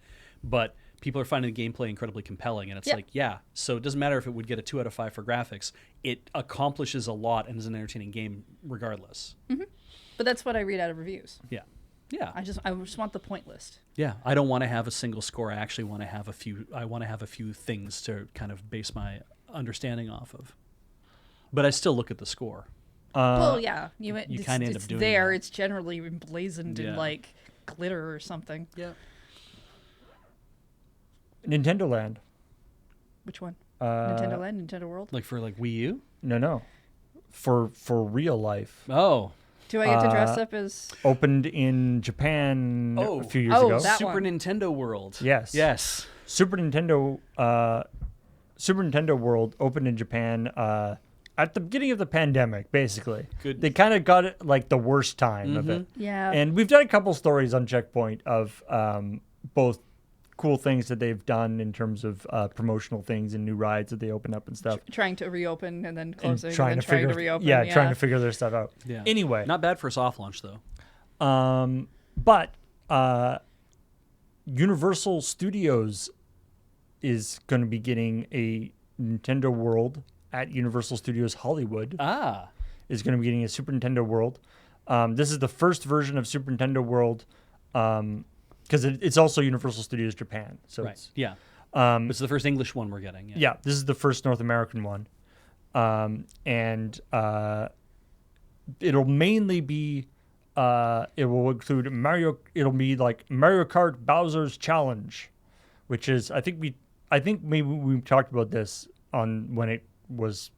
But people are finding the gameplay incredibly compelling. And it's like, so it doesn't matter if it would get a 2 out of 5 for graphics. It accomplishes a lot and is an entertaining game regardless. Mm-hmm. But that's what I read out of reviews. Yeah. Yeah. I just want the point list. Yeah, I don't want to have a single score. I actually want to have a few. I want to have a few things to kind of base my understanding off of. But I still look at the score. Well, yeah, you kind of end up doing there. that. It's generally emblazoned in like glitter or something. Yeah. Nintendo Land. Which one? Nintendo Land, Nintendo World. Like for like Wii U. No. For real life. Oh. Do I get to dress up as? Opened in Japan a few years ago. that Super one. Nintendo World. Yes. Yes. Super Nintendo World opened in Japan at the beginning of the pandemic, basically. Good. They kind of got it like the worst time of it. Yeah. And we've done a couple stories on ChillPoint of both cool things that they've done in terms of promotional things and new rides that they open up and stuff. Trying to reopen and then closing and trying then to trying figure, to reopen. trying to figure their stuff out. Yeah. Anyway, Not bad for a soft launch though. but Universal Studios is going to be getting a Nintendo World at Universal Studios Hollywood. Is going to be getting a Super Nintendo World. This is the first version of Super Nintendo World, because it's also Universal Studios Japan. So Right. it's, Yeah. It's the first English one we're getting. Yeah. yeah, this is the first North American one, and it'll mainly be. It will include Mario. It'll be like Mario Kart Bowser's Challenge, which is I think maybe we talked about this on when it was,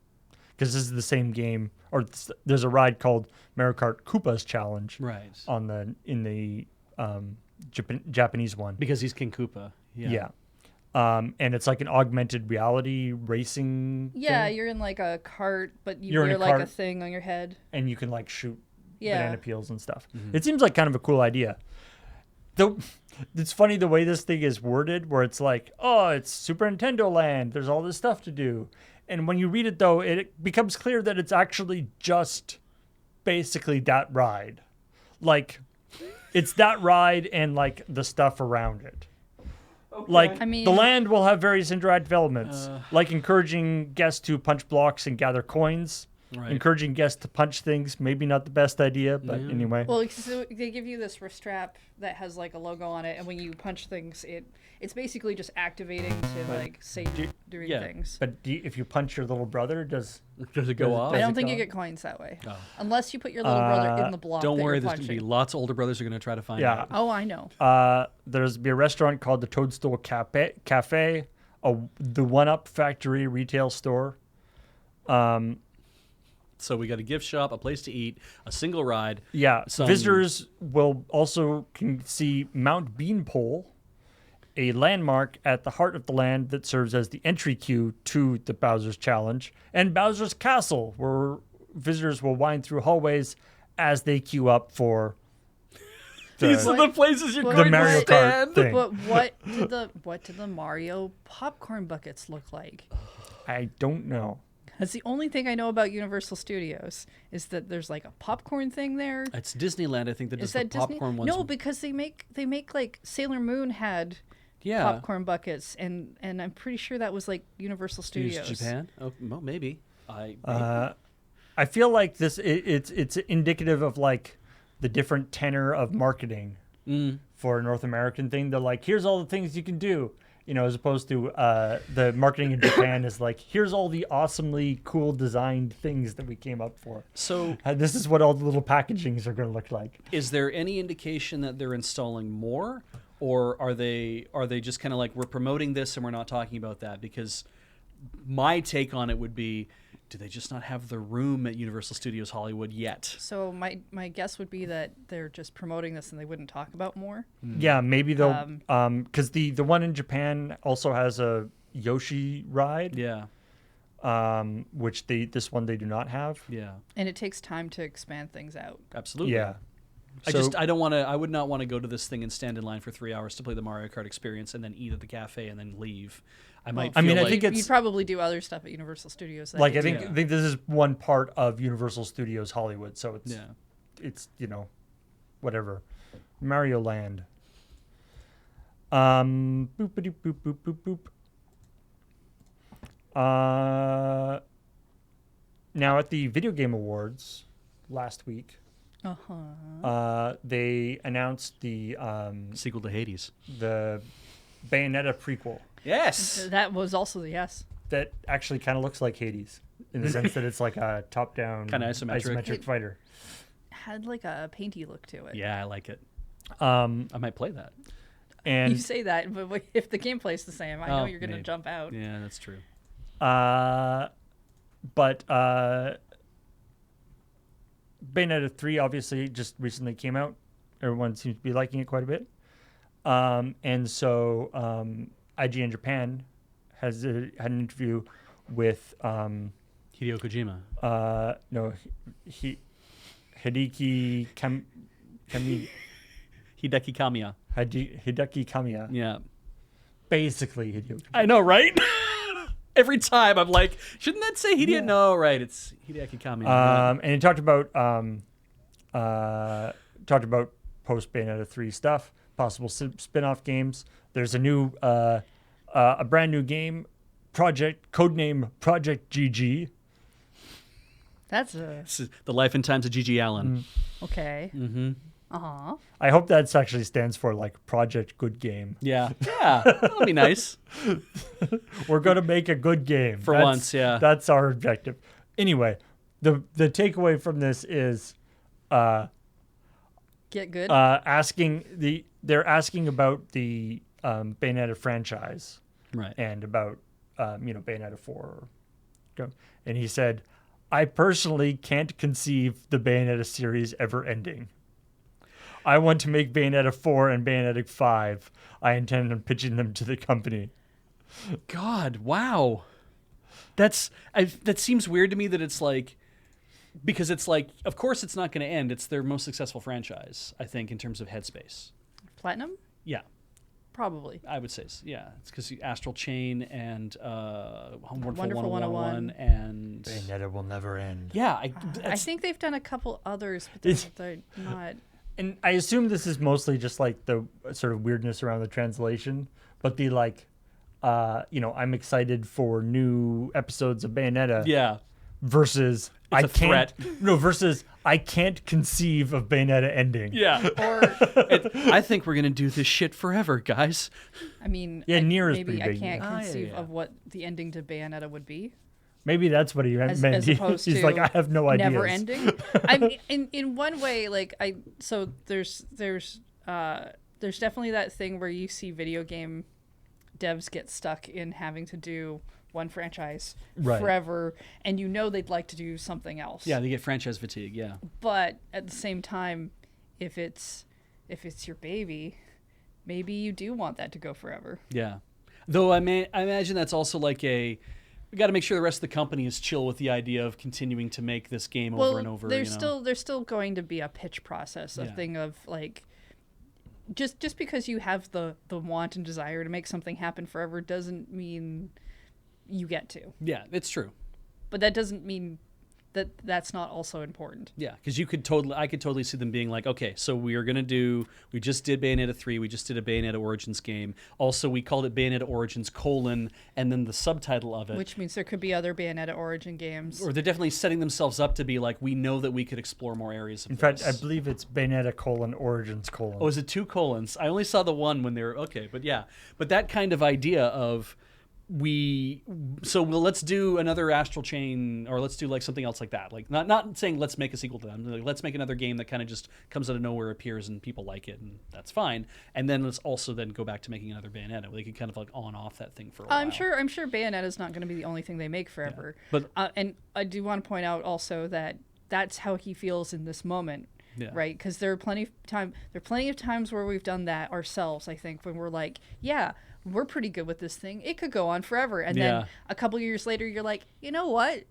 because this is the same game, or there's a ride called Mario Kart Koopa's Challenge, Right. in the Japanese one. Because he's King Koopa. Yeah. And it's like an augmented reality racing Yeah, thing, you're in like a cart, but you You're in wear a like a cart. thing on your head. and you can like shoot Yeah. banana peels and stuff. It seems like kind of a cool idea. Though it's funny the way this thing is worded, where it's like, oh, it's Super Nintendo Land. There's all this stuff to do. And when you read it, though, it becomes clear that it's actually just basically that ride. Like, it's that ride and like the stuff around it. Like, I mean- the land will have various interactive elements, like encouraging guests to punch blocks and gather coins. Right. Encouraging guests to punch things, maybe not the best idea, but anyway. Well, so they give you this wrist strap that has like a logo on it, and when you punch things, it's basically just activating to like say doing yeah. things. But if you punch your little brother, Does it Does go it- off? I does don't think go? you get coins that way, Oh. unless you put your little brother in the block. Don't that worry, you're there's going to be punching. lots of older brothers who are going to try to find Yeah. out. Oh, I know. there's be a restaurant called the Toadstool Cafe, the One Up Factory retail store. So we got a gift shop, a place to eat, a single ride. Yeah, some- visitors will also can see Mount Beanpole, a landmark at the heart of the land that serves as the entry queue to the Bowser's Challenge, and Bowser's Castle, where visitors will wind through hallways as they queue up for These are the places you're What- going the Mario to Kart stand. thing. But what did the Mario popcorn buckets look like? I don't know. That's the only thing I know about Universal Studios is that there's like a popcorn thing there. It's Disneyland, I think, that does Is the that Disney? popcorn ones. No, because they make like Sailor Moon had yeah. popcorn buckets, and I'm pretty sure that was like Universal Studios. Japan? Oh, well, maybe. I feel like it's indicative of like the different tenor of marketing for a North American thing. They're like, here's all the things you can do, as opposed to the marketing in Japan is like, here's all the awesomely cool designed things that we came up for. So This is what all the little packagings are going to look like. is there any indication that they're installing more, or are they just kind of like, we're promoting this and we're not talking about that? Because my take on it would be, do they just not have the room at Universal Studios Hollywood yet? So my guess would be that they're just promoting this and they wouldn't talk about more. Yeah, maybe they'll because the one in Japan also has a Yoshi ride, Yeah. which this one they do not have. Yeah. And it takes time to expand things out. Absolutely. Yeah. I would not want to go to this thing and stand in line for 3 hours to play the Mario Kart experience and then eat at the cafe and then leave. I might. I mean, feel I think like- it's You'd probably do other stuff at Universal Studios. That like day, I think too. I think this is one part of Universal Studios Hollywood, so Yeah. it's whatever. Mario Land. Boopity boop boop boop boop. Now at the Video Game Awards last week, they announced the Sequel to Hades. Bayonetta prequel Yes. That was also the yes. that actually kind of looks like Hades in the sense that it's like a top-down Kinda isometric. fighter. Had like a painty look to it. Yeah, I like it. Um, I might play that. and You say that, but if the gameplay's the same, I know Oh, you're going to maybe. jump out. Yeah, that's true. But Bayonetta 3 obviously just recently came out. Everyone seems to be liking it quite a bit. And so IGN Japan had an interview with Hideo Kojima. Hideki Hideki Kamiya. Hideki Kamiya. Yeah. Basically Hideo Kojima. I know, right? Every time I'm like, shouldn't that say Hideo? Yeah. No, right. It's Hideki Kamiya. And he talked about post Bayonetta 3 stuff, possible spin-off games. There's a new a brand new game, codename Project GG. That's a This is the life and times of Gigi Allen. okay. Mm-hmm. I hope that actually stands for like Project Good Game. Yeah. Yeah. That'll be nice. We're gonna make a good game For once, yeah. That's our objective. Anyway, the takeaway from this is Get good. they're asking about the Bayonetta franchise Right. and about Bayonetta 4. And he said, I personally can't conceive the Bayonetta series ever ending. I want to make Bayonetta 4 and Bayonetta 5. I intend on pitching them to the company. God, wow. That seems weird to me that it's like, because it's like, of course it's not going to end. It's their most successful franchise, I think, in terms of headspace. Platinum? Yeah, Probably. I would say, yeah. It's because Astral Chain and Wonderful Wonderful 101 and... Bayonetta will never end. Yeah, I think they've done a couple others, but they're not. And I assume this is mostly just like the sort of weirdness around the translation, but the like, I'm excited for new episodes of Bayonetta. Yeah. Versus It's a threat. Versus I can't conceive of Bayonetta ending. Yeah. Or I think we're going to do this shit forever, guys. I mean, Yeah, Nier is maybe pretty I big, can't yeah. conceive Yeah. of what the ending to Bayonetta would be. Maybe that's what he meant. As opposed He's to like, I have no idea. Never ending. I mean, in one way, like there's definitely that thing where you see video game devs get stuck in having to do one franchise Right. forever, and you know they'd like to do something else. Yeah, they get franchise fatigue. Yeah. But at the same time, if it's your baby, maybe you do want that to go forever. Yeah. Though I imagine that's also like we got to make sure the rest of the company is chill with the idea of continuing to make this game over and over. There's still going to be a pitch process, a Yeah. thing of like, just because you have the want and desire to make something happen forever doesn't mean you get to. Yeah, it's true. But that doesn't mean that's not also important. Yeah, because I could totally see them being like, okay, so we just did Bayonetta 3, we just did a Bayonetta Origins game. Also, we called it Bayonetta Origins : and then the subtitle of it. Which means there could be other Bayonetta Origin games. Or they're definitely setting themselves up to be like, we know that we could explore more areas of In this. fact, I believe it's Bayonetta : Origins : Oh, is it 2 colons? I only saw the one when they were, okay, but yeah. But that kind of idea of let's do another Astral Chain, or let's do like something else like that. Like not saying let's make a sequel to that. Like, let's make another game that kind of just comes out of nowhere, appears, and people like it, and that's fine. And then let's also then go back to making another Bayonetta. They could kind of like on off that thing for a while. I'm sure Bayonetta's not going to be the only thing they make forever. Yeah. But and I do want to point out also that that's how he feels in this moment. Yeah. Right, because there are plenty of times where we've done that ourselves. I think when we're like, yeah, we're pretty good with this thing. It could go on forever, and then a couple years later, you're like, you know what?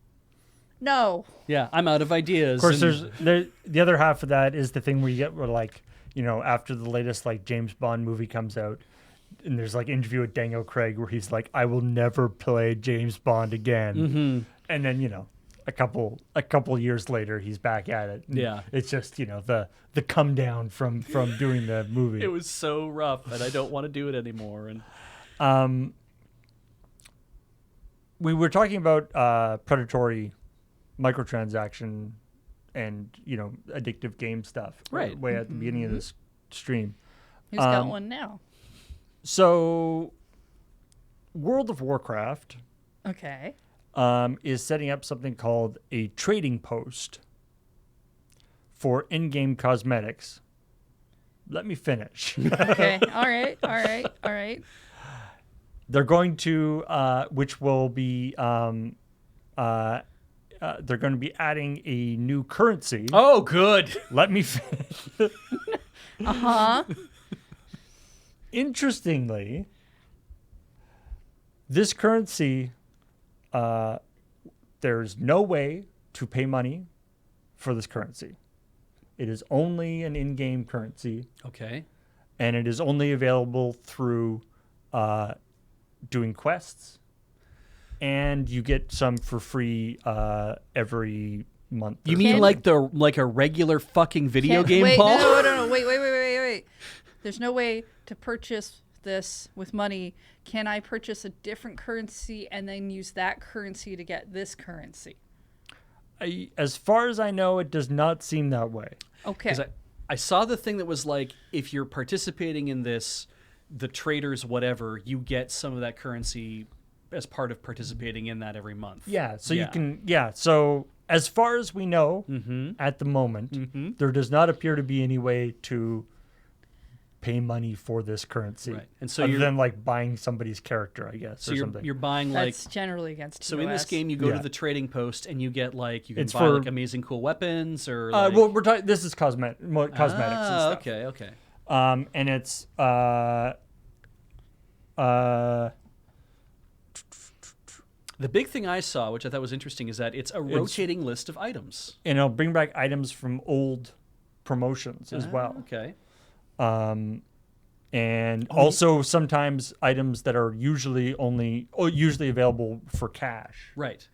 No. Yeah, I'm out of ideas. Of course, the other half of that is the thing where you get like, after the latest like James Bond movie comes out, and there's like interview with Daniel Craig where he's like, I will never play James Bond again, and then a couple years later he's back at it. Yeah, it's just the come down from doing the movie. It was so rough, and I don't want to do it anymore. And we were talking about predatory microtransaction and addictive game stuff right way at the beginning of this stream. Who's got one now? So World of Warcraft is setting up something called a trading post for in-game cosmetics. Let me finish. Okay. All right. They're going to, which will be, they're going to be adding a new currency. Oh, good. Let me finish. Interestingly, this currency, there's no way to pay money for this currency. It is only an in-game currency. Okay. And it is only available through doing quests. And you get some for free every month. You mean like a regular fucking video game, wait, Paul? No. Wait. There's no way to purchase this with money. Can I purchase a different currency and then use that currency to get this currency? As far as I know, it does not seem that way. Okay. Because I saw the thing that was like, if you're participating in this, the traders, whatever, you get some of that currency as part of participating in that every month. Yeah. So you can, so as far as we know at the moment, there does not appear to be any way to pay money for this currency. Right. And so other than like buying somebody's character, I guess. So or something. you're buying That's generally against So TOS. in this game, you go to the trading post and you get like, you can It's buy for- like amazing cool weapons or like... well, we're talking, this is cosmetics and stuff. Okay. And it's, the big thing I saw, which I thought was interesting, is that it's a rotating list of items. and it'll bring back items from old promotions as well. Okay. And also sometimes items that are usually available for cash. Right.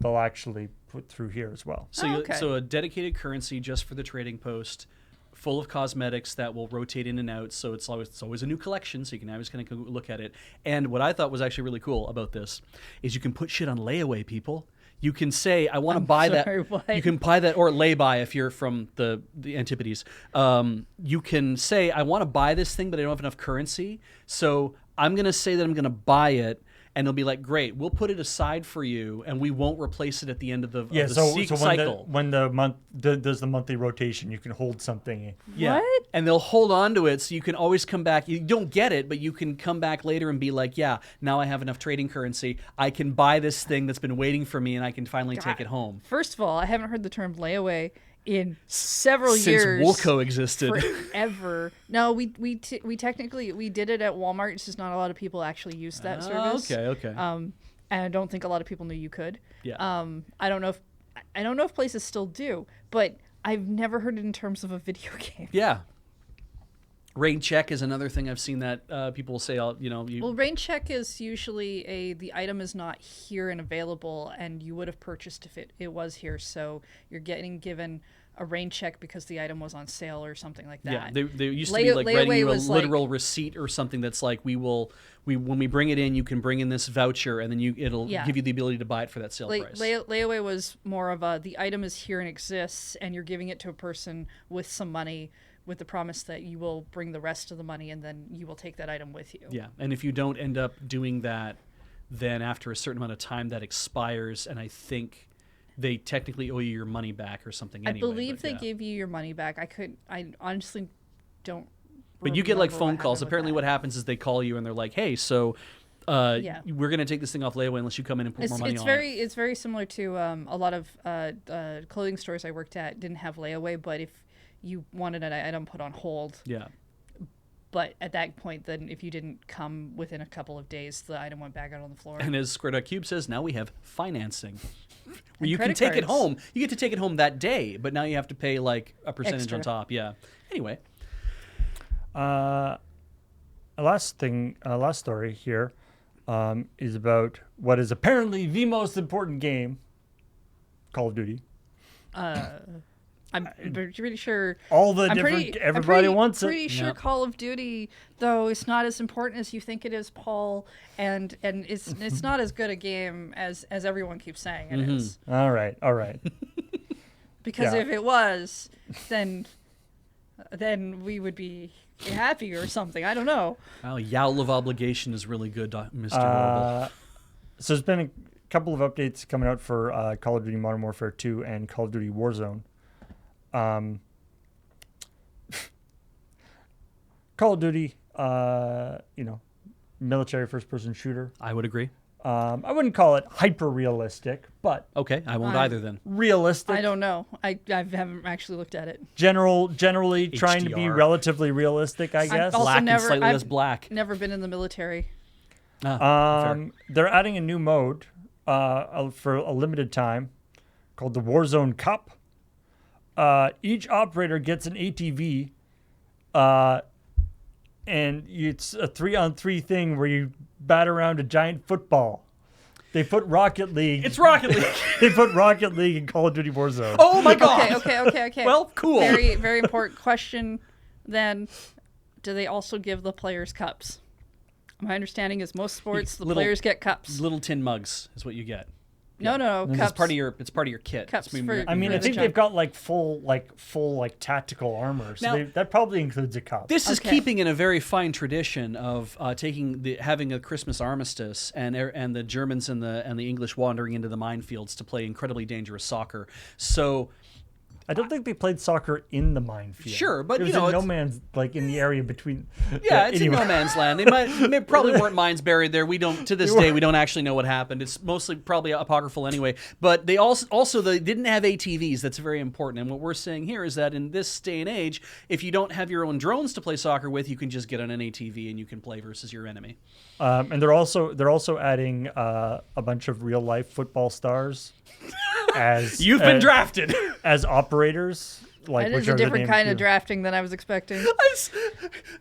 They'll actually put through here as well. So so a dedicated currency just for the trading post, full of cosmetics that will rotate in and out. So it's always a new collection, so you can always kind of look at it. And what I thought was actually really cool about this is you can put shit on layaway, people. You can say, I want to buy that. What? You can buy that, or lay-by if you're from the Antipodes. You can say, I want to buy this thing, but I don't have enough currency. So I'm going to say that I'm going to buy it, and they'll be like, great, we'll put it aside for you, and we won't replace it at the end of the, so cycle. when the month does the monthly rotation, you can hold something. Yeah. What? And they'll hold on to it so you can always come back. You don't get it, but you can come back later and be like, yeah, now I have enough trading currency. I can buy this thing that's been waiting for me, and I can finally take it home. First of all, I haven't heard the term layaway in several Since years. Woolco existed. Forever. No, we technically we did it at Walmart. It's just not a lot of people actually used that service. Okay. And I don't think a lot of people knew you could. Yeah. I don't know if places still do, but I've never heard it in terms of a video game. Yeah. Rain check is another thing I've seen that people say, Well, rain check is usually the item is not here and available, and you would have purchased if it was here, so you're getting given a rain check because the item was on sale or something like that. Yeah, they used to be like writing you a literal receipt or something that's like, when we bring it in, you can bring in this voucher, and then it'll give you the ability to buy it for that sale price. Layaway was more of the item is here and exists, and you're giving it to a person with some money, with the promise that you will bring the rest of the money and then you will take that item with you. Yeah, and if you don't end up doing that, then after a certain amount of time that expires, and I think they technically owe you your money back or something anyway. I believe they gave you your money back. I honestly don't But you get like phone calls. Apparently what happens is they call you and they're like, hey, so we're going to take this thing off layaway unless you come in and put more money on it. It's very similar to a lot of clothing stores I worked at didn't have layaway, but if you wanted an item put on hold. Yeah. But at that point, then if you didn't come within a couple of days, the item went back out on the floor. And as Square.Cube says, now we have financing. Where you can credit take it cards. home. You get to take it home that day, but now you have to pay like a percentage Extra. on top. Yeah. Anyway. Last story here is about what is apparently the most important game, Call of Duty. I'm pretty sure Everybody wants it. Pretty sure Call of Duty, though, is not as important as you think it is, Paul, and it's not as good a game as everyone keeps saying it is. All right. Because if it was, then we would be happy or something. I don't know. Well, Yowl of Obligation is really good, Mr. Horrible. So there's been a couple of updates coming out for Call of Duty Modern Warfare 2 and Call of Duty Warzone. Call of Duty, military first-person shooter. I would agree. I wouldn't call it hyper-realistic, but Okay, I won't either then. realistic. I don't know. I haven't actually looked at it. Generally trying to be HDR. relativly realistic, I guess. also Black and never- slightly I've- less black. Never been in the military. Fair. They're adding a new mode for a limited time called the Warzone Cup. Each operator gets an ATV, and it's a 3-on-3 thing where you bat around a giant football. They put Rocket League. It's Rocket League. They put Rocket League in Call of Duty Warzone. Oh my god. Okay. Well, cool. Very, very important question. Then, do they also give the players cups? My understanding is most sports, the players get cups. Little tin mugs is what you get. No, It's cups. part of your kit. Cups It's for- I mean, I think the they've got full tactical armor, so Now- that probably includes a cup. This is Okay. keeping in a very fine tradition of having a Christmas armistice and the Germans and the English wandering into the minefields to play incredibly dangerous soccer. So I don't think they played soccer in the minefield. Sure, but, it was you know, in no it's- man's in the area between. yeah, it's anyway. in no man's land. They probably weren't mines buried there. We don't to this day. We don't actually know what happened. It's mostly probably apocryphal anyway. But they also they didn't have ATVs. That's very important. And what we're saying here is that in this day and age, if you don't have your own drones to play soccer with, you can just get on an ATV and you can play versus your enemy. And they're also adding a bunch of real life football stars as You've been drafted. as operators. Like, That is a different kind of drafting than I was expecting.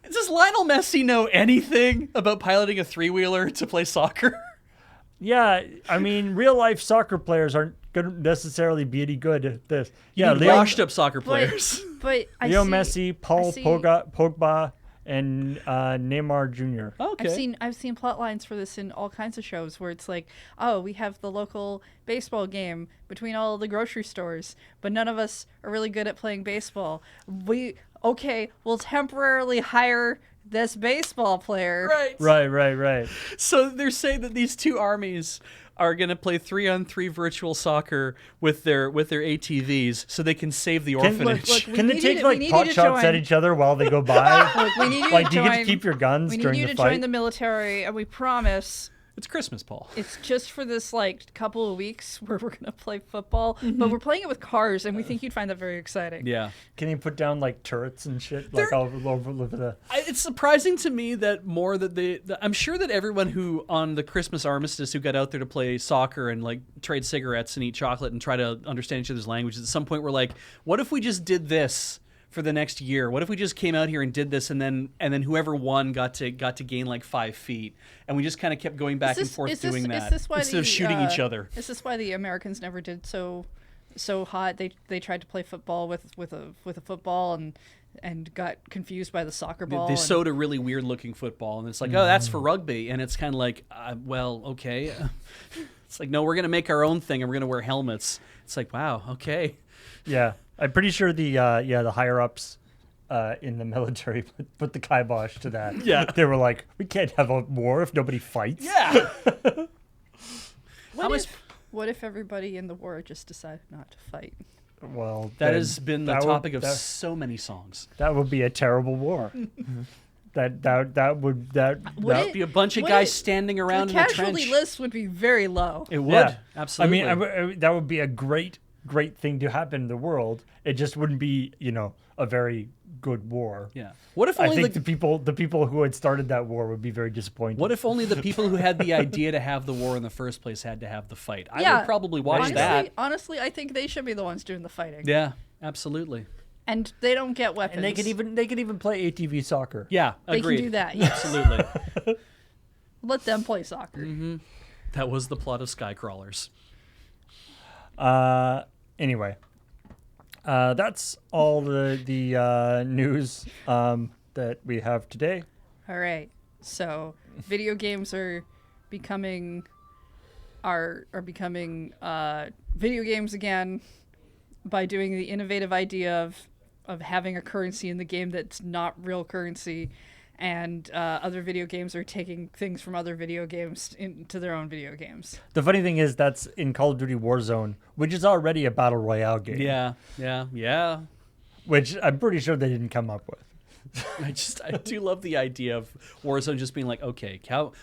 Does Lionel Messi know anything about piloting a 3-wheeler to play soccer? Yeah, I mean, real life soccer players aren't going to necessarily be any good at this. Yeah, You washed up soccer But, players. but I Leo see, Messi, Paul I see- Pogba, and Neymar Jr. Okay. I've seen plot lines for this in all kinds of shows where it's like, oh, we have the local baseball game between all the grocery stores, but none of us are really good at playing baseball. We'll temporarily hire this baseball player. Right. So they're saying that these two armies are going to play 3-on-3 virtual soccer with their ATVs so they can save the orphanage. Look, Can they take like pot shots at each other while they go by? Look, we need you Like, to do you get to join- keep your guns We during need you the to fight? join the military, and we promise It's Christmas, Paul. it's just for this like couple of weeks where we're gonna play football, but we're playing it with cars, and we think you'd find that very exciting. Yeah. Can you put down like turrets and shit like all over the? It's surprising to me that I'm sure that everyone who on the Christmas armistice who got out there to play soccer and like trade cigarettes and eat chocolate and try to understand each other's languages at some point were like, what if we just did this for the next year? What if we just came out here and did this, and then whoever won got to gain like 5 feet, and we just kind of kept going back and forth doing that instead of shooting each other. Is this why the Americans never did so hot? They tried to play football with a football and got confused by the soccer ball. They sewed a really weird looking football, and it's like, oh, that's for rugby, and it's kind of like, well, okay. It's like, no, we're gonna make our own thing, and we're gonna wear helmets. It's like, wow, okay. Yeah, I'm pretty sure the higher ups in the military put the kibosh to that. Yeah. They were like, we can't have a war if nobody fights. Yeah. What if everybody in the war just decided not to fight? Well, That then has been the that topic would, of so many songs. that would be a terrible war. that would Be a bunch of Would guys it- standing The around in a casualty trench. list would be very low. It would, Yeah. absolutely. I mean, that would be a great thing to happen in the world. It just wouldn't be, a very good war. yeah. What if I only think the people who had started that war would be very disappointed. What if only the people who had the idea to have the war in the first place had to have the fight? I Yeah. would probably watch honestly, that. Honestly, I think they should be the ones doing the fighting. Yeah, absolutely. And they don't get weapons. and they could even play ATV soccer. Yeah, They agreed. can do that. Yes. Absolutely. Let them play soccer. That was the plot of Skycrawlers. Anyway, that's all the news that we have today. All right. So, video games are becoming video games again by doing the innovative idea of having a currency in the game that's not real currency, and other video games are taking things from other video games into their own video games. The funny thing is that's in Call of Duty Warzone, which is already a battle royale game. Yeah. Which I'm pretty sure they didn't come up with. I do love the idea of Warzone just being like, okay,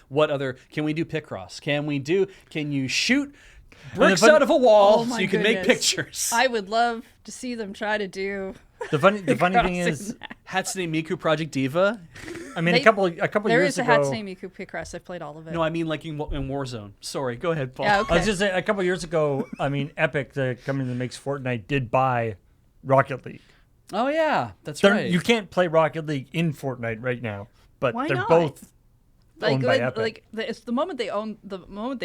what other can we do? Picross? Can you shoot bricks out of a wall Oh so my you can make goodness. pictures? I would love to see them try to do. The funny thing crossing is, that. Hatsune Miku Project Diva? I mean, They- a couple There years is a ago. Hatsune Miku Picross. I've played all of it. No, I mean like in Warzone. Sorry, go ahead, Paul. Yeah, okay. I was just saying, a couple years ago, I mean, Epic, the company that makes Fortnite, did buy Rocket League. Oh yeah, that's right. You can't play Rocket League in Fortnite right now, but Why they're not? both owned by Epic. It's the moment they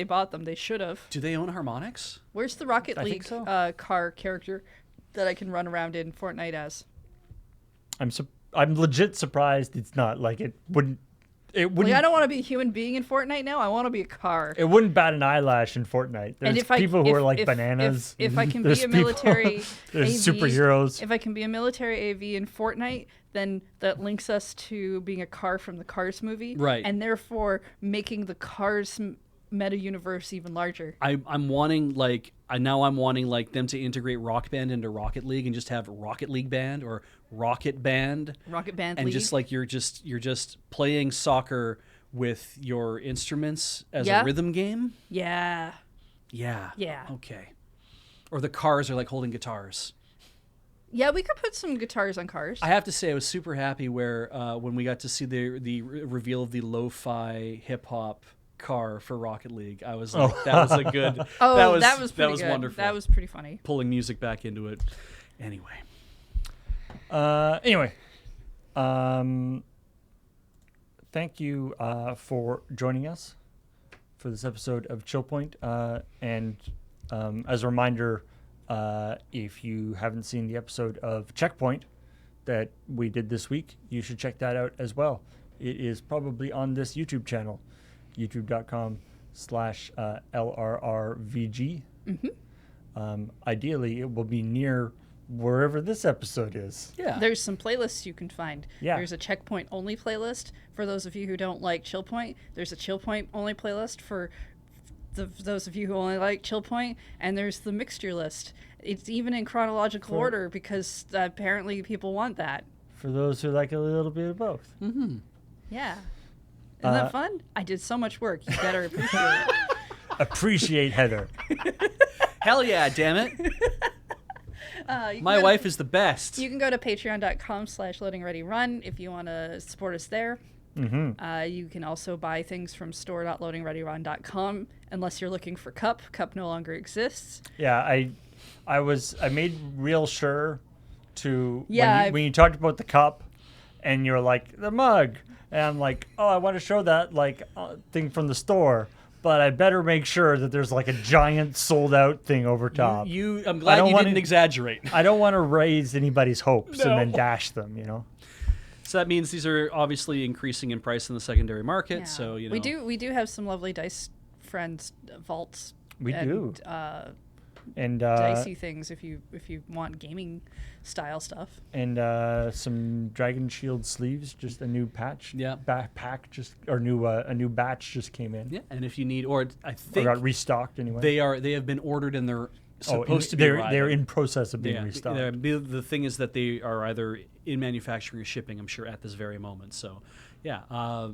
bought them, they should have. Do they own Harmonix? Where's the Rocket I think League so. car character that I can run around in Fortnite as? I'm legit surprised it's not like it wouldn't. It Like, wouldn't. I don't want to be a human being in Fortnite now. I want to be a car. It wouldn't bat an eyelash in Fortnite. There's people who are like bananas. If I can be There's a people- military There's AV, superheroes. If I can be a military AV in Fortnite, then that links us to being a car from the Cars movie, Right. And therefore making the Cars meta universe even larger. I'm wanting them to integrate Rock Band into Rocket League and just have Rocket League Band or Rocket Band. Rocket Band And League. just like you're just playing soccer with your instruments as Yeah. a rhythm game. Yeah. Yeah. Yeah. Okay. Or the cars are like holding guitars. Yeah, we could put some guitars on Cars. I have to say I was super happy where when we got to see the reveal of the lo-fi hip hop car for Rocket League. I was like, that was a good. Oh, that was pretty good. wonderful. That was pretty funny. Pulling music back into it. Anyway. Anyway, thank you for joining us for this episode of ChillPoint. And as a reminder, if you haven't seen the episode of Checkpoint that we did this week, you should check that out as well. It is probably on this YouTube channel, youtube.com/LRRVG. Ideally, it will be near wherever this episode is. Yeah. There's some playlists you can find. Yeah. There's a ChillPoint only playlist for those of you who don't like ChillPoint. There's a ChillPoint only playlist for those of you who only like ChillPoint, and there's the mixture list. It's even in chronological order because apparently people want that. For those who like a little bit of both. Mm-hmm. Yeah. Isn't that fun? I did so much work. You better appreciate it. Appreciate Heather. Hell yeah, damn it. My wife is the best. You can go to patreon.com/loadingreadyrun if you want to support us there. Mm-hmm. You can also buy things from store.loadingreadyrun.com unless you're looking for Cup. Cup no longer exists. Yeah, I made real sure to Yeah, when you talked about the cup and you're like the mug and I'm like, oh, I want to show that thing from the store, but I better make sure that there's like a giant sold out thing over top. I'm glad you didn't exaggerate. I don't want to raise anybody's hopes and then No. dash them, you know. So that means these are obviously increasing in price in the secondary market. Yeah. So you know we do have some lovely Dice Friends vaults. We do. And Dicey things if you want gaming style stuff. And some Dragon Shield sleeves, just a new patch. Yeah. Backpack a new batch just came in. Yeah, and if you need, or I Or think got restocked anyway. they have been ordered and they're supposed to be they're arriving. in process of being restocked. The thing is that they are either in manufacturing or shipping, I'm sure, at this very moment. So, yeah.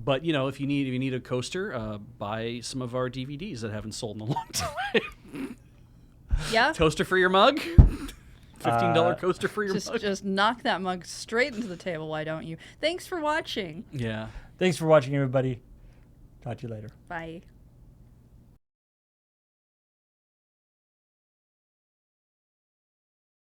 But you know, if you need a coaster, buy some of our DVDs that haven't sold in a long time. Yeah. Toaster for your mug. $15 coaster for your mug. Just knock that mug straight into the table, why don't you? Thanks for watching. Yeah. Thanks for watching, everybody. Talk to you later. Bye.